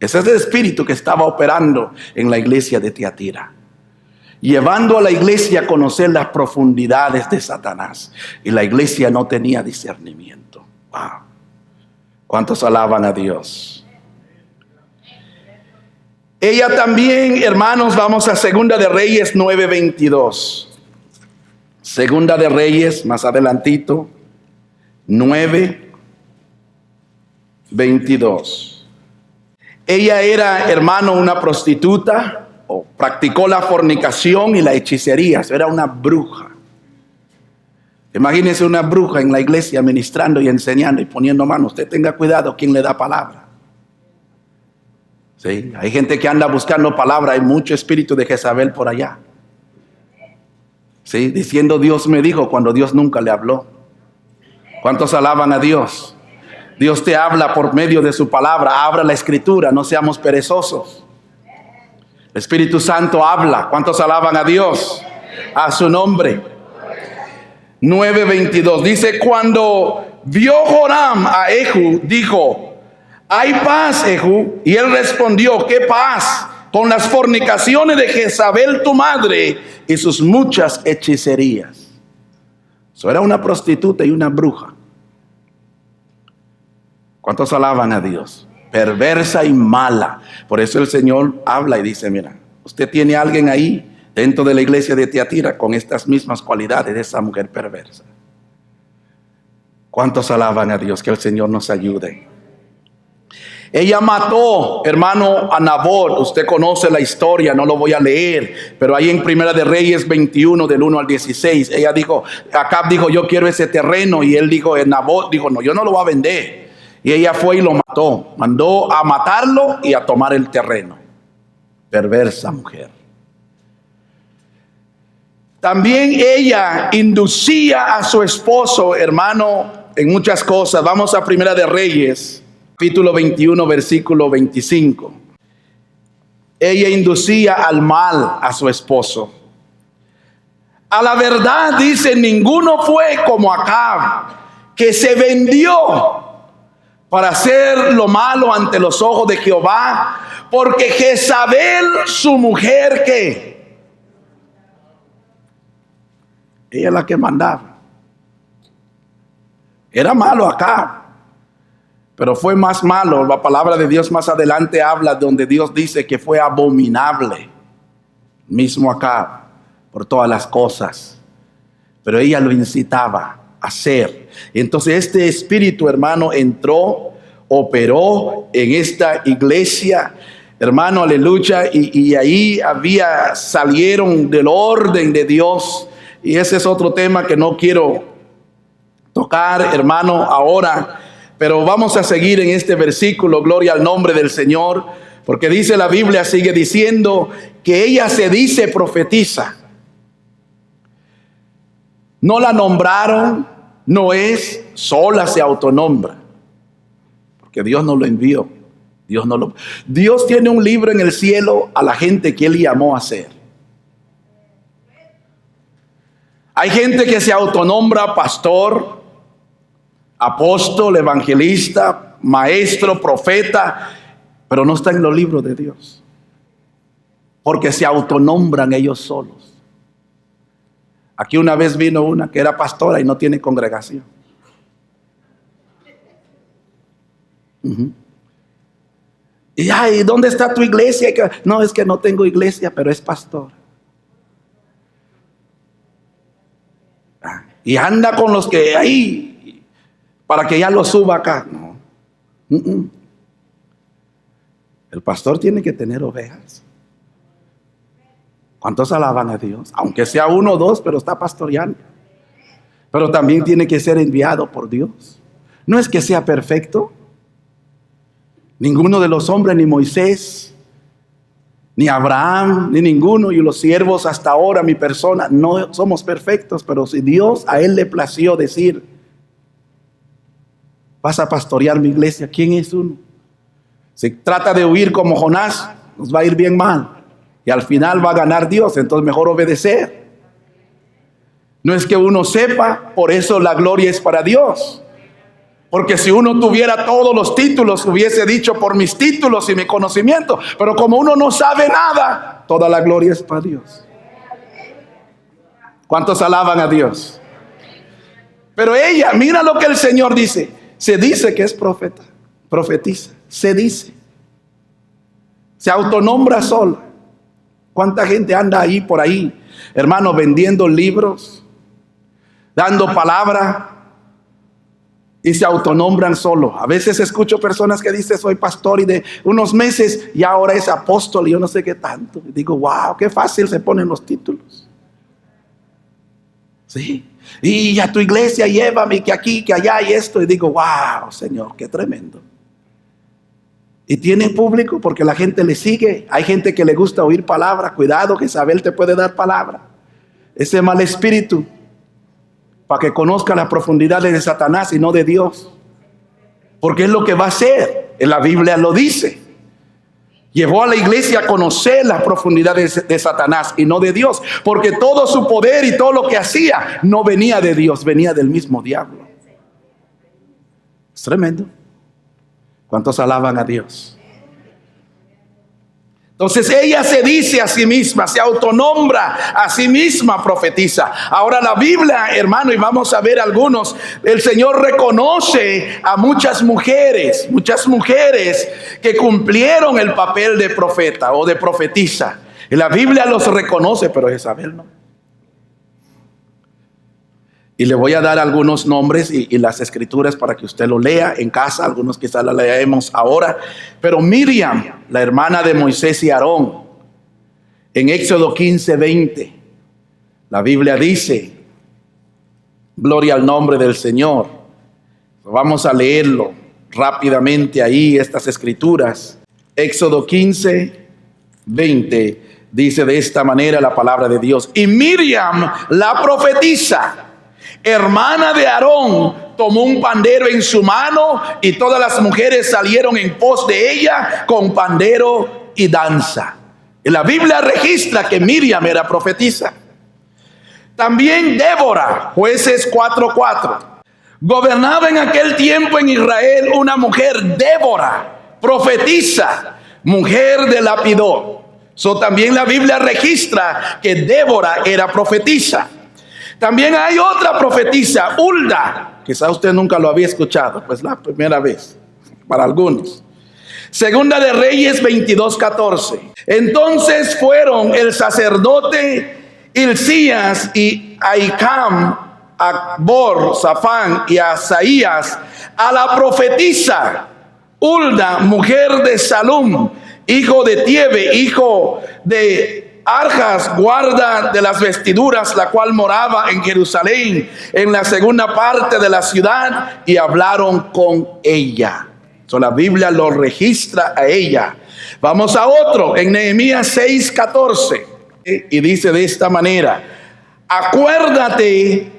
Ese es el espíritu que estaba operando en la iglesia de Tiatira, llevando a la iglesia a conocer las profundidades de Satanás. Y la iglesia no tenía discernimiento. Wow. ¿Cuántos alaban a Dios? Ella también, hermanos, vamos a Segunda de Reyes 9:22. Segunda de Reyes, más adelantito, 9:22. Ella era, hermano, una prostituta, o practicó la fornicación y la hechicería. Era una bruja. Imagínese una bruja en la iglesia ministrando y enseñando y poniendo manos. Usted tenga cuidado quién le da palabra. Sí, hay gente que anda buscando palabra. Hay mucho espíritu de Jezabel por allá. Sí, diciendo Dios me dijo cuando Dios nunca le habló. ¿Cuántos alaban a Dios? Dios te habla por medio de su palabra. Abra la escritura, no seamos perezosos. El Espíritu Santo habla. ¿Cuántos alaban a Dios? A su nombre. 9:22 dice, cuando vio Joram a Ehud, dijo, ¿hay paz, Ehud? Y él respondió, ¿qué paz? Con las fornicaciones de Jezabel tu madre y sus muchas hechicerías. Eso era una prostituta y una bruja. ¿Cuántos alaban a Dios? Perversa y mala. Por eso el Señor habla y dice, mira, usted tiene a alguien ahí dentro de la iglesia de Tiatira con estas mismas cualidades de esa mujer perversa. ¿Cuántos alaban a Dios? Que el Señor nos ayude. Ella mató, hermano, a Nabot. Usted conoce la historia, no lo voy a leer, pero ahí en Primera de Reyes 21 del 1 al 16, ella dijo, Acab dijo, yo quiero ese terreno, y él dijo, Nabot dijo, no, yo no lo voy a vender. Y ella fue y lo mató, mandó a matarlo y a tomar el terreno. Perversa mujer. También ella inducía a su esposo, hermano, en muchas cosas. Vamos a Primera de Reyes, capítulo 21, versículo 25. Ella inducía al mal a su esposo. A la verdad, dice, ninguno fue como Acab, que se vendió para hacer lo malo ante los ojos de Jehová, porque Jezabel, su mujer, ¿qué? Ella es la que mandaba. Era malo acá, pero fue más malo. La palabra de Dios más adelante habla donde Dios dice que fue abominable mismo acá por todas las cosas, pero ella lo incitaba a hacer. Entonces este espíritu, hermano, entró, operó en esta iglesia, hermano, aleluya, y ahí salieron del orden de Dios. Y ese es otro tema que no quiero tocar, hermano, ahora. Pero vamos a seguir en este versículo, gloria al nombre del Señor. Porque dice la Biblia, sigue diciendo que ella se dice profetiza. No la nombraron, no es, sola se autonombra. Porque Dios no lo envió. Dios tiene un libro en el cielo a la gente que Él llamó a ser. Hay gente que se autonombra pastor, apóstol, evangelista, maestro, profeta, pero no está en los libros de Dios, porque se autonombran ellos solos. Aquí una vez vino una que era pastora y no tiene congregación. Y ay, ¿dónde está tu iglesia? No, es que no tengo iglesia, pero es pastor. Y anda con los que ahí para que ya lo suba acá. No. El pastor tiene que tener ovejas. ¿Cuántos alaban a Dios? Aunque sea uno o dos, pero está pastoreando. Pero también tiene que ser enviado por Dios. No es que sea perfecto. Ninguno de los hombres, ni Moisés, Ni Abraham, ni ninguno, y los siervos hasta ahora, mi persona, no somos perfectos, pero si Dios a él le plació decir, vas a pastorear mi iglesia, ¿quién es uno? Si trata de huir como Jonás, nos va a ir bien mal, y al final va a ganar Dios, entonces mejor obedecer. No es que uno sepa, por eso la gloria es para Dios. Porque si uno tuviera todos los títulos, hubiese dicho por mis títulos y mi conocimiento. Pero como uno no sabe nada, toda la gloria es para Dios. ¿Cuántos alaban a Dios? Pero ella, mira lo que el Señor dice. Se dice que es profeta, profetiza. Se dice. Se autonombra sola. ¿Cuánta gente anda ahí por ahí, hermano, vendiendo libros, dando palabra? Y se autonombran solo. A veces escucho personas que dicen soy pastor y de unos meses y ahora es apóstol y yo no sé qué tanto. Y digo, wow, qué fácil se ponen los títulos. Sí. Y a tu iglesia llévame que aquí, que allá y esto. Y digo, wow, Señor, qué tremendo. Y tienen público porque la gente le sigue. Hay gente que le gusta oír palabra. Cuidado que Isabel te puede dar palabra. Ese mal espíritu. Para que conozca las profundidades de Satanás y no de Dios. Porque es lo que va a hacer. En la Biblia lo dice. Llevó a la iglesia a conocer las profundidades de Satanás y no de Dios. Porque todo su poder y todo lo que hacía no venía de Dios, venía del mismo diablo. Es tremendo. ¿Cuántos alaban a Dios? Entonces ella se dice a sí misma, se autonombra a sí misma profetiza. Ahora la Biblia, hermano, y vamos a ver algunos, el Señor reconoce a muchas mujeres que cumplieron el papel de profeta o de profetisa. Y la Biblia los reconoce, pero Jezabel no. Y le voy a dar algunos nombres y las escrituras para que usted lo lea en casa. Algunos quizás la leemos ahora. Pero Miriam, la hermana de Moisés y Aarón, en Éxodo 15:20, la Biblia dice, gloria al nombre del Señor. Vamos a leerlo rápidamente ahí, estas escrituras. Éxodo 15:20 dice de esta manera la palabra de Dios. Y Miriam, la profetisa, hermana de Aarón, tomó un pandero en su mano y todas las mujeres salieron en pos de ella con pandero y danza. Y la Biblia registra que Miriam era profetisa. También Débora, Jueces 4:4. Gobernaba en aquel tiempo en Israel una mujer, Débora, profetisa, mujer de Lapidot. También la Biblia registra que Débora era profetisa. También hay otra profetisa, Hulda. Quizá usted nunca lo había escuchado, pues la primera vez, para algunos. Segunda de Reyes 22:14. Entonces fueron el sacerdote Hilcías y Ahicam, Acbor, Safán y Asaías a la profetisa Hulda, mujer de Salum, hijo de Tiebe, hijo de Arjas, guarda de las vestiduras, la cual moraba en Jerusalén, en la segunda parte de la ciudad, y hablaron con ella. La Biblia lo registra a ella. Vamos a otro, en Nehemías 6:14, y dice de esta manera: acuérdate,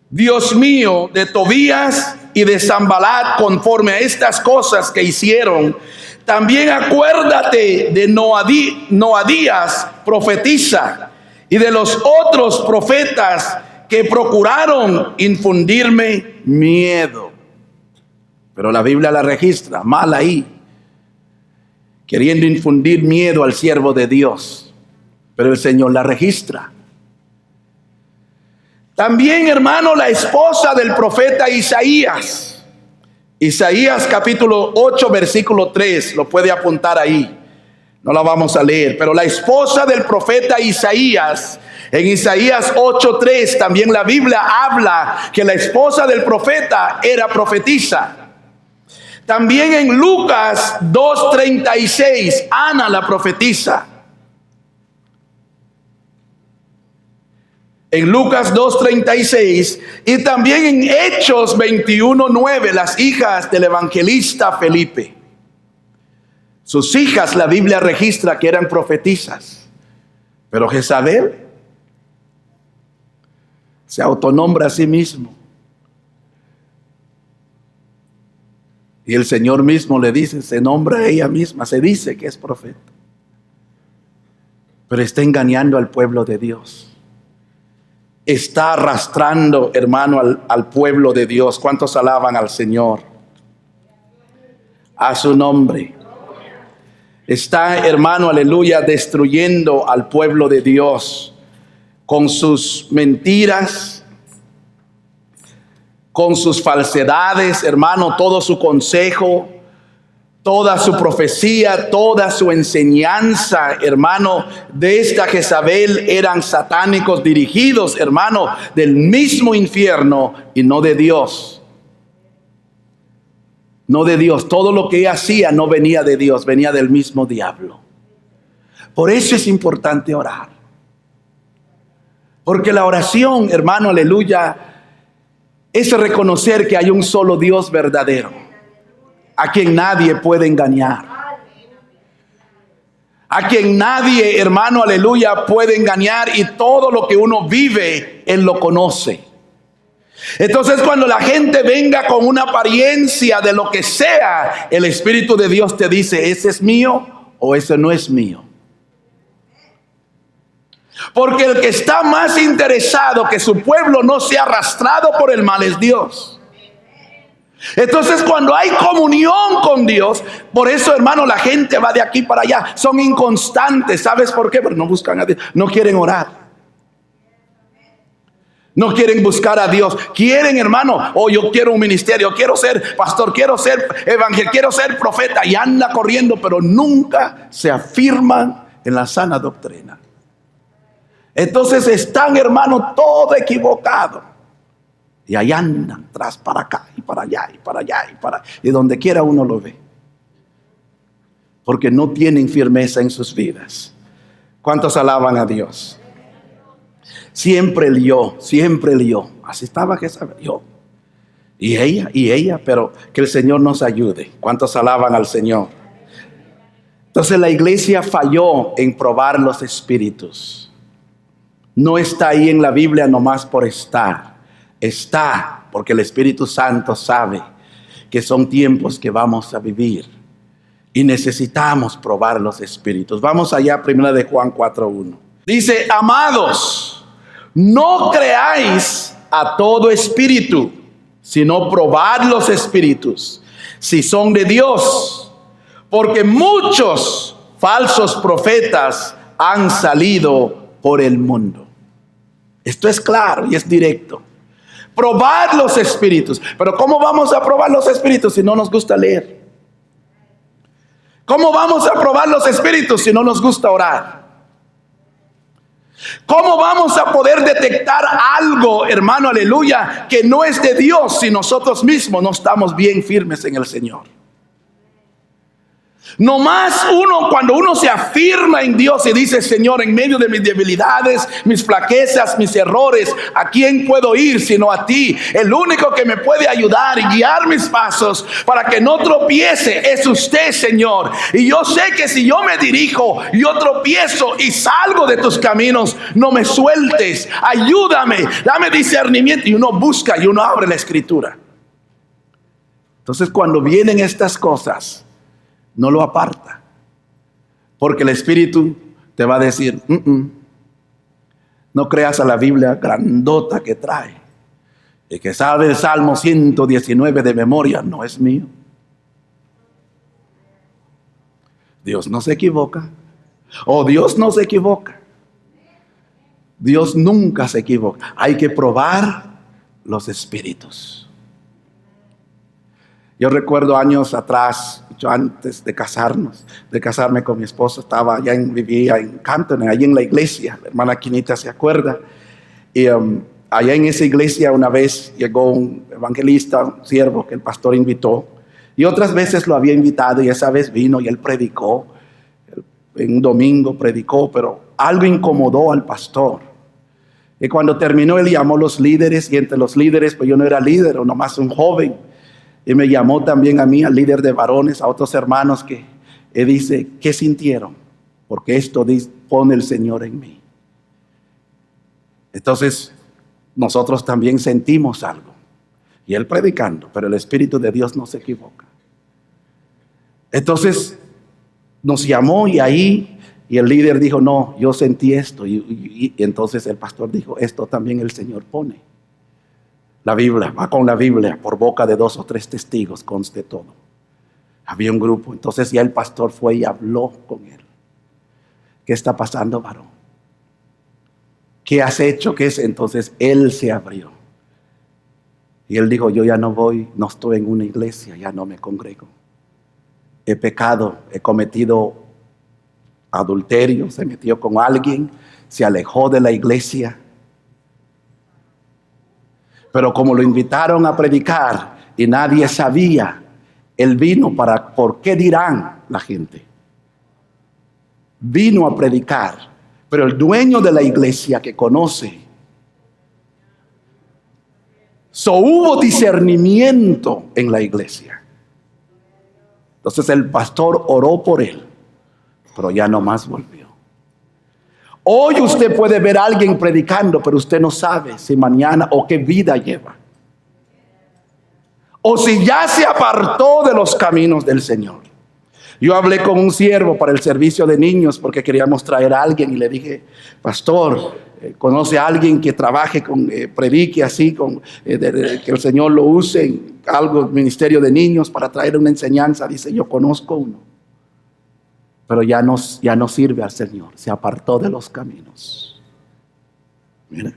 Dios mío, de Tobías y de Sanballat, conforme a estas cosas que hicieron. También acuérdate de Noadías, profetisa, y de los otros profetas que procuraron infundirme miedo. Pero la Biblia la registra mal ahí, queriendo infundir miedo al siervo de Dios. Pero el Señor la registra. También, hermano, la esposa del profeta Isaías. Isaías capítulo 8 versículo 3, lo puede apuntar ahí. No la vamos a leer, pero la esposa del profeta Isaías, en Isaías 8:3, también la Biblia habla que la esposa del profeta era profetisa. También en Lucas 2:36, Ana la profetisa. En Lucas 2:36 y también en Hechos 21:9, las hijas del evangelista Felipe. Sus hijas, la Biblia registra que eran profetisas. Pero Jezabel se autonombra a sí mismo. Y el Señor mismo le dice, se nombra a ella misma, se dice que es profeta. Pero está engañando al pueblo de Dios. Está arrastrando, hermano, al pueblo de Dios. ¿Cuántos alaban al Señor? A su nombre. Está, hermano, aleluya, destruyendo al pueblo de Dios con sus mentiras, con sus falsedades, hermano, todo su consejo, toda su profecía, toda su enseñanza, hermano, de esta Jezabel eran satánicos, dirigidos, hermano, del mismo infierno y no de Dios. No de Dios. Todo lo que ella hacía no venía de Dios, venía del mismo diablo. Por eso es importante orar. Porque la oración, hermano, aleluya, es reconocer que hay un solo Dios verdadero, a quien nadie puede engañar. A quien nadie, hermano, aleluya, puede engañar, y todo lo que uno vive, Él lo conoce. Entonces, cuando la gente venga con una apariencia de lo que sea, el Espíritu de Dios te dice, ¿ese es mío o ese no es mío? Porque el que está más interesado que su pueblo no sea arrastrado por el mal es Dios. Entonces, cuando hay comunión con Dios, por eso, hermano, la gente va de aquí para allá, son inconstantes. ¿Sabes por qué? Porque no buscan a Dios, no quieren orar. No quieren buscar a Dios. Quieren, hermano, yo quiero un ministerio, quiero ser pastor, quiero ser evangelista, quiero ser profeta, y anda corriendo, pero nunca se afirman en la sana doctrina. Entonces están, hermano, todo equivocado. Y ahí andan, tras para acá, y para allá, y para allá, y donde quiera uno lo ve. Porque no tienen firmeza en sus vidas. ¿Cuántos alaban a Dios? Siempre el yo. Así estaba Jezabel, yo. Y ella, pero que el Señor nos ayude. ¿Cuántos alaban al Señor? Entonces la iglesia falló en probar los espíritus. No está ahí en la Biblia nomás por estar. Está porque el Espíritu Santo sabe que son tiempos que vamos a vivir. Y necesitamos probar los espíritus. Vamos allá, 1 de Juan 4:1. Dice, amados, no creáis a todo espíritu, sino probad los espíritus, si son de Dios, porque muchos falsos profetas han salido por el mundo. Esto es claro y es directo. Probad los espíritus. Pero ¿cómo vamos a probar los espíritus si no nos gusta leer? ¿Cómo vamos a probar los espíritus si no nos gusta orar? ¿Cómo vamos a poder detectar algo, hermano, aleluya, que no es de Dios si nosotros mismos no estamos bien firmes en el Señor? Nomás cuando uno se afirma en Dios y dice, Señor, en medio de mis debilidades, mis flaquezas, mis errores, ¿a quién puedo ir sino a ti? El único que me puede ayudar y guiar mis pasos para que no tropiece es usted, Señor. Y yo sé que si yo me dirijo, yo tropiezo y salgo de tus caminos. No me sueltes, ayúdame, dame discernimiento. Y uno busca y uno abre la Escritura. Entonces, cuando vienen estas cosas, no lo aparta, porque el Espíritu te va a decir, no creas a la Biblia grandota que trae, y que sabe el Salmo 119 de memoria, no es mío. Dios no se equivoca. Dios no se equivoca. Dios nunca se equivoca. Hay que probar los espíritus. Yo recuerdo años atrás, antes de casarme con mi esposa, vivía en Canton, allí en la iglesia. La hermana Quinita se acuerda. Y allá en esa iglesia una vez llegó un evangelista, un siervo que el pastor invitó. Y otras veces lo había invitado, y esa vez vino y él predicó. En un domingo predicó, pero algo incomodó al pastor. Y cuando terminó, él llamó a los líderes, y entre los líderes, pues yo no era líder, o nomás un joven. Y me llamó también a mí, al líder de varones, a otros hermanos que y dice, ¿qué sintieron? Porque esto pone el Señor en mí. Entonces, nosotros también sentimos algo. Y él predicando, pero el Espíritu de Dios no se equivoca. Entonces, nos llamó y el líder dijo, no, yo sentí esto. Y entonces el pastor dijo, esto también el Señor pone. La Biblia, va con la Biblia, por boca de 2 o 3 testigos, conste todo. Había un grupo, entonces ya el pastor fue y habló con él. ¿Qué está pasando, varón? ¿Qué has hecho? ¿Qué es? Entonces él se abrió. Y él dijo, yo ya no voy, no estoy en una iglesia, ya no me congrego. He pecado, he cometido adulterio, se metió con alguien, se alejó de la iglesia. Pero como lo invitaron a predicar y nadie sabía, él vino ¿por qué dirán la gente? Vino a predicar, pero el dueño de la iglesia que conoce, hubo discernimiento en la iglesia. Entonces el pastor oró por él, pero ya no más volvió. Hoy usted puede ver a alguien predicando, pero usted no sabe si mañana o qué vida lleva. O si ya se apartó de los caminos del Señor. Yo hablé con un siervo para el servicio de niños porque queríamos traer a alguien y le dije, pastor, ¿conoce a alguien que trabaje predique así, que el Señor lo use en algo, ministerio de niños para traer una enseñanza? Dice, yo conozco uno, pero ya no sirve al Señor, se apartó de los caminos. Mira,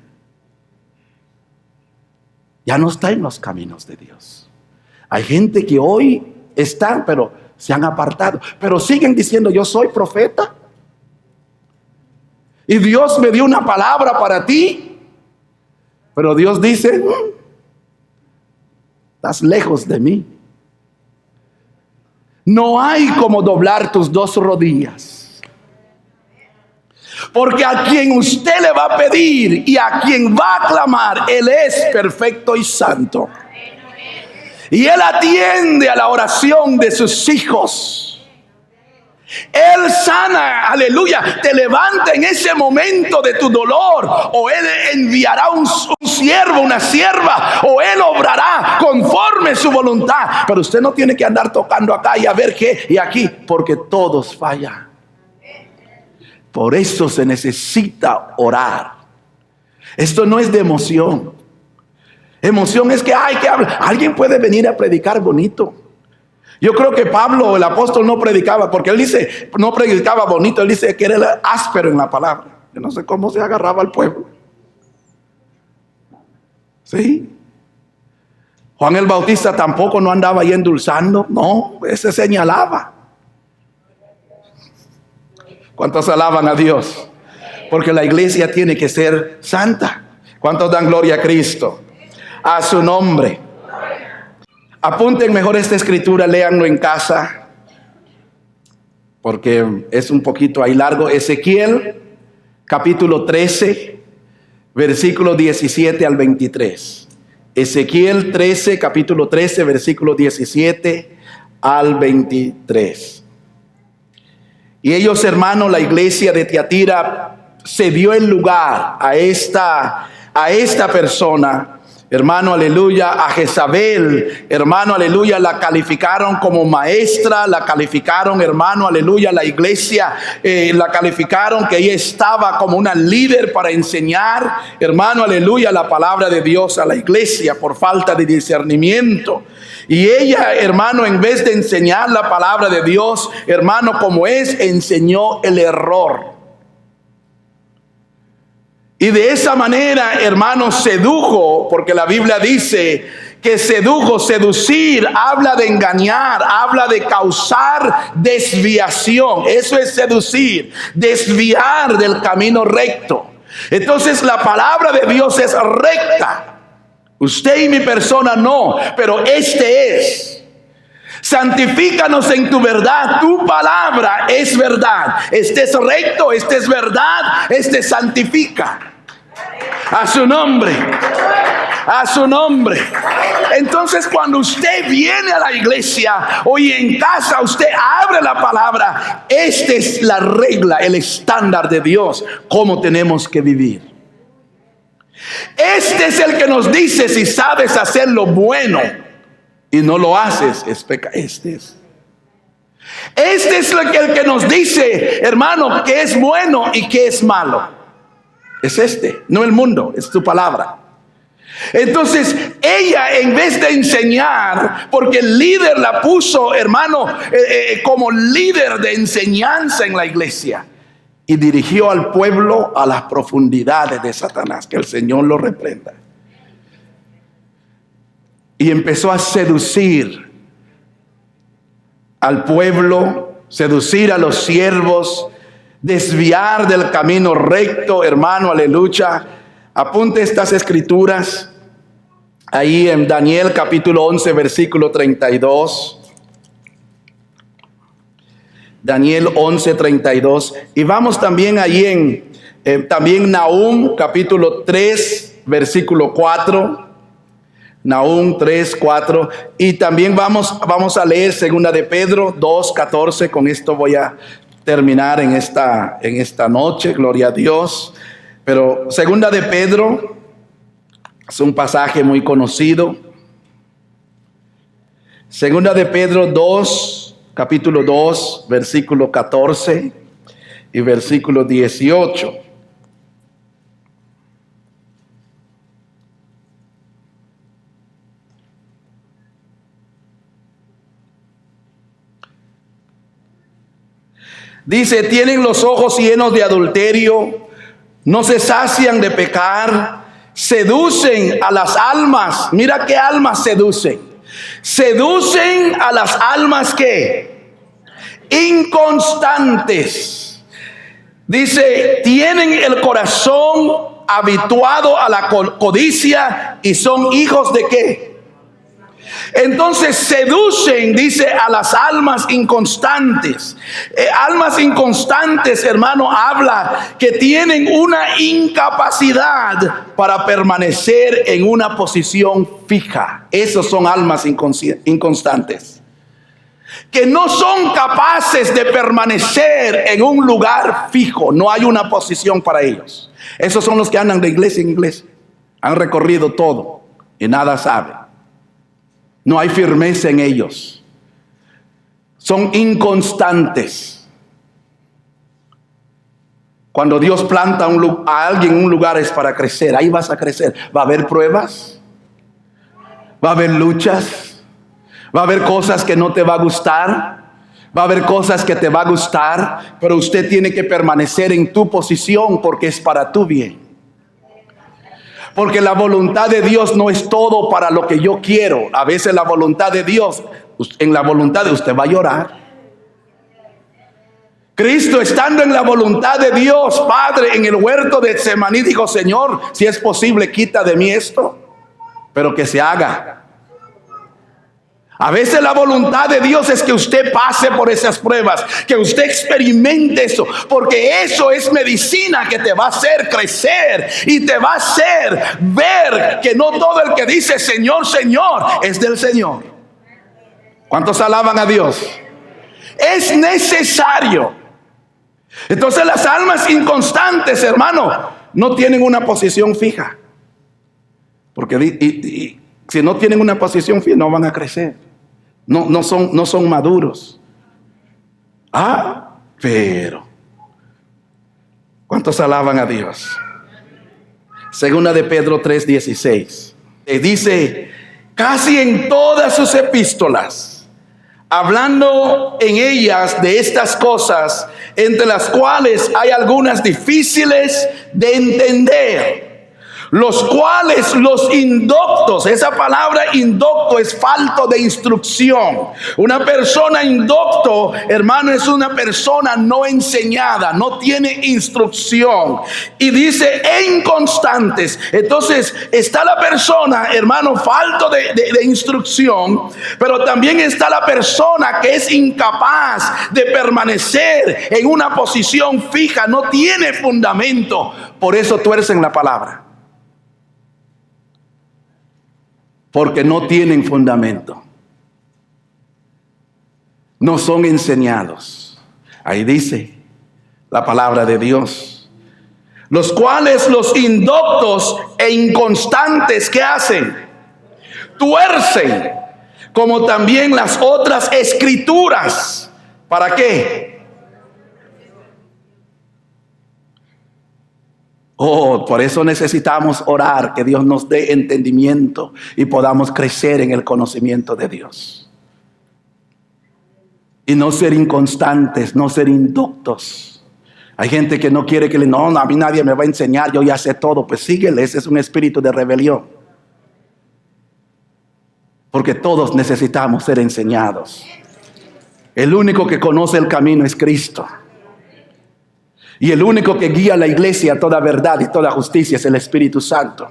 ya no está en los caminos de Dios. Hay gente que hoy están, pero se han apartado, pero siguen diciendo, yo soy profeta y Dios me dio una palabra para ti, pero Dios dice, estás lejos de mí. No hay como doblar tus 2 rodillas, porque a quien usted le va a pedir y a quien va a clamar, Él es perfecto y santo. Y Él atiende a la oración de sus hijos. Él sana, aleluya, te levanta en ese momento de tu dolor. O Él enviará un siervo, una sierva, o Él obrará conforme su voluntad. Pero usted no tiene que andar tocando acá y a ver qué y aquí, porque todos fallan. Por eso se necesita orar. Esto no es de emoción. Emoción es que hay que hablar. Alguien puede venir a predicar bonito. Yo creo que Pablo, el apóstol, no predicaba, porque él dice, no predicaba bonito, él dice que era áspero en la palabra. Yo no sé cómo se agarraba al pueblo. ¿Sí? Juan el Bautista tampoco no andaba ahí endulzando, no, ese señalaba. ¿Cuántos alaban a Dios? Porque la iglesia tiene que ser santa. ¿Cuántos dan gloria a Cristo? A su nombre. Apunten mejor esta escritura, léanlo en casa, porque es un poquito ahí largo. Ezequiel, capítulo 13, versículo 17 al 23. Ezequiel 13, capítulo 13, versículo 17 al 23. Y ellos, hermanos, la iglesia de Tiatira se dio el lugar a esta persona. Hermano, aleluya, a Jezabel, hermano, aleluya, la calificaron como maestra, la calificaron, hermano, aleluya, la iglesia, la calificaron que ella estaba como una líder para enseñar, hermano, aleluya, la palabra de Dios a la iglesia por falta de discernimiento. Y ella, hermano, en vez de enseñar la palabra de Dios, hermano, como enseñó el error. Y de esa manera, hermano, sedujo, porque la Biblia dice que seducir, habla de engañar, habla de causar desviación. Eso es seducir, desviar del camino recto. Entonces la palabra de Dios es recta. Usted y mi persona no, pero es. Santifícanos en tu verdad, tu palabra es verdad. Este es recto, este es verdad, este santifica. A su nombre. a su nombre. Entonces, cuando usted viene a la iglesia o en casa, usted abre la palabra. Esta es la regla, el estándar de Dios, cómo tenemos que vivir. Este es el que nos dice si sabes hacer lo bueno y no lo haces, es pecado. Este es el que nos dice, hermano, que es bueno y que es malo. Es no el mundo, es tu palabra. Entonces ella, en vez de enseñar, porque el líder la puso, hermano, como líder de enseñanza en la iglesia, y dirigió al pueblo a las profundidades de Satanás, que el Señor lo reprenda. Y empezó a seducir al pueblo, seducir a los siervos, desviar del camino recto, hermano, aleluya. Apunte estas escrituras ahí en Daniel capítulo 11 versículo 32. Daniel 11, 32. Y vamos también ahí en también Nahum capítulo 3 versículo 4. Nahum 3, 4. Y también vamos a leer segunda de Pedro 2, 14. Con esto voy a terminar en esta noche, gloria a Dios. Pero segunda de Pedro es un pasaje muy conocido. Segunda de Pedro 2, capítulo 2, versículo 14 y versículo 18. Dice, tienen los ojos llenos de adulterio, no se sacian de pecar, seducen a las almas. Mira qué almas seducen. Seducen a las almas que inconstantes. Dice, tienen el corazón habituado a la codicia y son hijos de qué. Entonces seducen, dice, a las almas inconstantes. Almas inconstantes, hermano, habla que tienen una incapacidad para permanecer en una posición fija. Esos son almas inconstantes, que no son capaces de permanecer en un lugar fijo. No hay una posición para ellos. Esos son los que andan de iglesia en iglesia. Han recorrido todo y nada saben. No hay firmeza en ellos. Son inconstantes. Cuando Dios planta a alguien en un lugar es para crecer. Ahí vas a crecer. Va a haber pruebas. Va a haber luchas. Va a haber cosas que no te va a gustar. Va a haber cosas que te va a gustar. Pero usted tiene que permanecer en tu posición porque es para tu bien. Porque la voluntad de Dios no es todo para lo que yo quiero. A veces la voluntad de Dios, en la voluntad de usted va a llorar. Cristo, estando en la voluntad de Dios, Padre, en el huerto de Getsemaní, dijo, Señor, si es posible, quita de mí esto, pero que se haga. A veces la voluntad de Dios es que usted pase por esas pruebas, que usted experimente eso, porque eso es medicina que te va a hacer crecer y te va a hacer ver que no todo el que dice Señor, Señor es del Señor. ¿Cuántos alaban a Dios? Es necesario. Entonces las almas inconstantes, hermano, no tienen una posición fija, porque si no tienen una posición fija no van a crecer. No son maduros. Pero ¿cuántos alaban a Dios? Segunda de Pedro 3:16. Dice, casi en todas sus epístolas, hablando en ellas de estas cosas, entre las cuales hay algunas difíciles de entender, los cuales los indoctos, esa palabra indocto es falto de instrucción. Una persona indocto, hermano, es una persona no enseñada, no tiene instrucción. Y dice inconstantes. Entonces está la persona, hermano, falto de instrucción, pero también está la persona que es incapaz de permanecer en una posición fija, no tiene fundamento. Por eso tuercen la palabra. porque no tienen fundamento. No son enseñados. Ahí dice la palabra de Dios. Los cuales los indoctos e inconstantes, ¿qué hacen? Tuercen, como también las otras escrituras. ¿Para qué? Oh, por eso necesitamos orar, que Dios nos dé entendimiento y podamos crecer en el conocimiento de Dios. Y no ser inconstantes, no ser indoctos. Hay gente que no quiere no, a mí nadie me va a enseñar, yo ya sé todo. Pues síguele, ese es un espíritu de rebelión. Porque todos necesitamos ser enseñados. El único que conoce el camino es Cristo. Y el único que guía a la iglesia a toda verdad y toda justicia es el Espíritu Santo.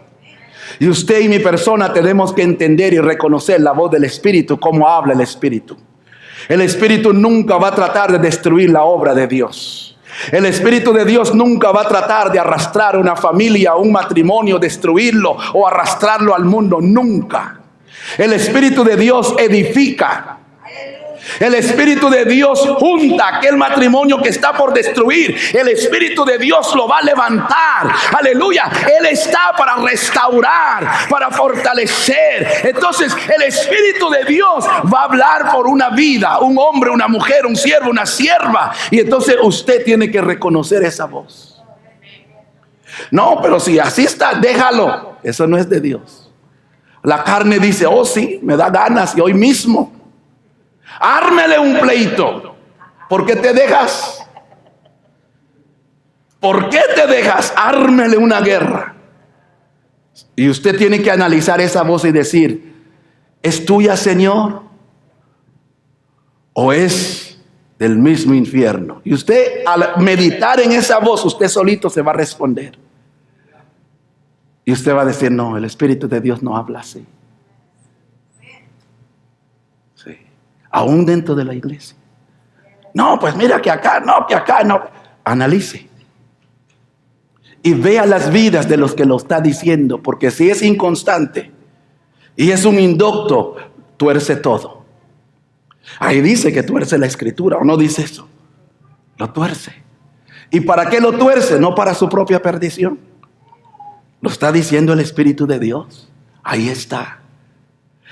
Y usted y mi persona tenemos que entender y reconocer la voz del Espíritu, cómo habla el Espíritu. El Espíritu nunca va a tratar de destruir la obra de Dios. El Espíritu de Dios nunca va a tratar de arrastrar una familia, un matrimonio, destruirlo o arrastrarlo al mundo. Nunca. El Espíritu de Dios edifica. El Espíritu de Dios junta aquel matrimonio que está por destruir. El Espíritu de Dios lo va a levantar. Aleluya. Él está para restaurar, para fortalecer. Entonces el Espíritu de Dios va a hablar por una vida, un hombre, una mujer, un siervo, una sierva. Y entonces usted tiene que reconocer esa voz. No, pero si así está, déjalo. Eso no es de Dios. La carne dice, oh sí, me da ganas y hoy mismo ármele un pleito. ¿Por qué te dejas? ¿Por qué te dejas? Ármele una guerra. Y usted tiene que analizar esa voz y decir, ¿es tuya, Señor? ¿O es del mismo infierno? Y usted, al meditar en esa voz, usted solito se va a responder. Y usted va a decir, no, el Espíritu de Dios no habla así. Sí. Aún dentro de la iglesia. No, pues mira que acá, no, que acá, no. Analice. Y vea las vidas de los que lo está diciendo. Porque si es inconstante y es un indocto, tuerce todo. Ahí dice que tuerce la escritura, ¿o no dice eso? Lo tuerce. ¿Y para qué lo tuerce? No para su propia perdición. Lo está diciendo el Espíritu de Dios. Ahí está.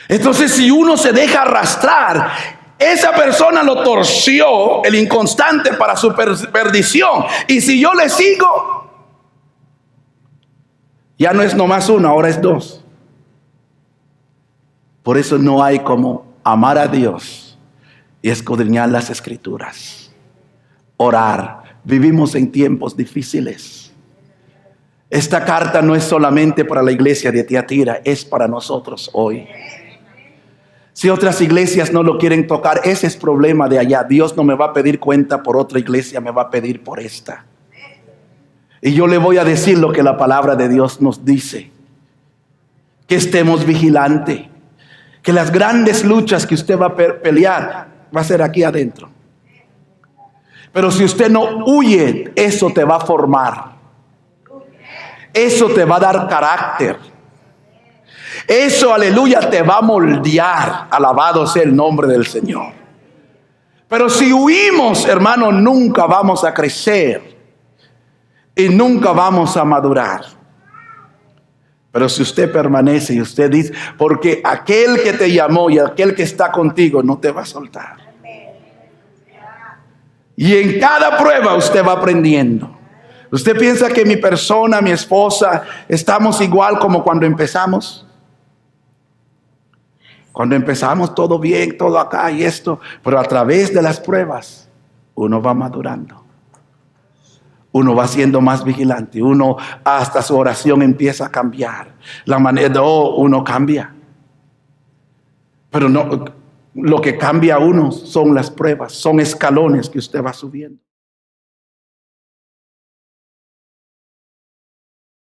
Entonces, si uno se deja arrastrar, esa persona lo torció, el inconstante, para su perdición. Y si yo le sigo, ya no es nomás uno, ahora es dos. Por eso no hay como amar a Dios y escudriñar las Escrituras. Orar. Vivimos en tiempos difíciles. Esta carta no es solamente para la iglesia de Tiatira, es para nosotros hoy. Si otras iglesias no lo quieren tocar, ese es problema de allá. Dios no me va a pedir cuenta por otra iglesia, me va a pedir por esta. Y yo le voy a decir lo que la palabra de Dios nos dice. Que estemos vigilantes. Que las grandes luchas que usted va a pelear, va a ser aquí adentro. Pero si usted no huye, eso te va a formar. Eso te va a dar carácter. Eso, aleluya, te va a moldear. Alabado sea el nombre del Señor. Pero si huimos, hermano, nunca vamos a crecer y nunca vamos a madurar. Pero si usted permanece y usted dice, porque aquel que te llamó y aquel que está contigo no te va a soltar. Y en cada prueba usted va aprendiendo. ¿Usted piensa que mi persona, mi esposa, estamos igual como cuando empezamos? Cuando empezamos todo bien, todo acá y esto, pero a través de las pruebas, uno va madurando. Uno va siendo más vigilante. Uno hasta su oración empieza a cambiar. La manera, uno cambia. Pero no, lo que cambia a uno son las pruebas, son escalones que usted va subiendo.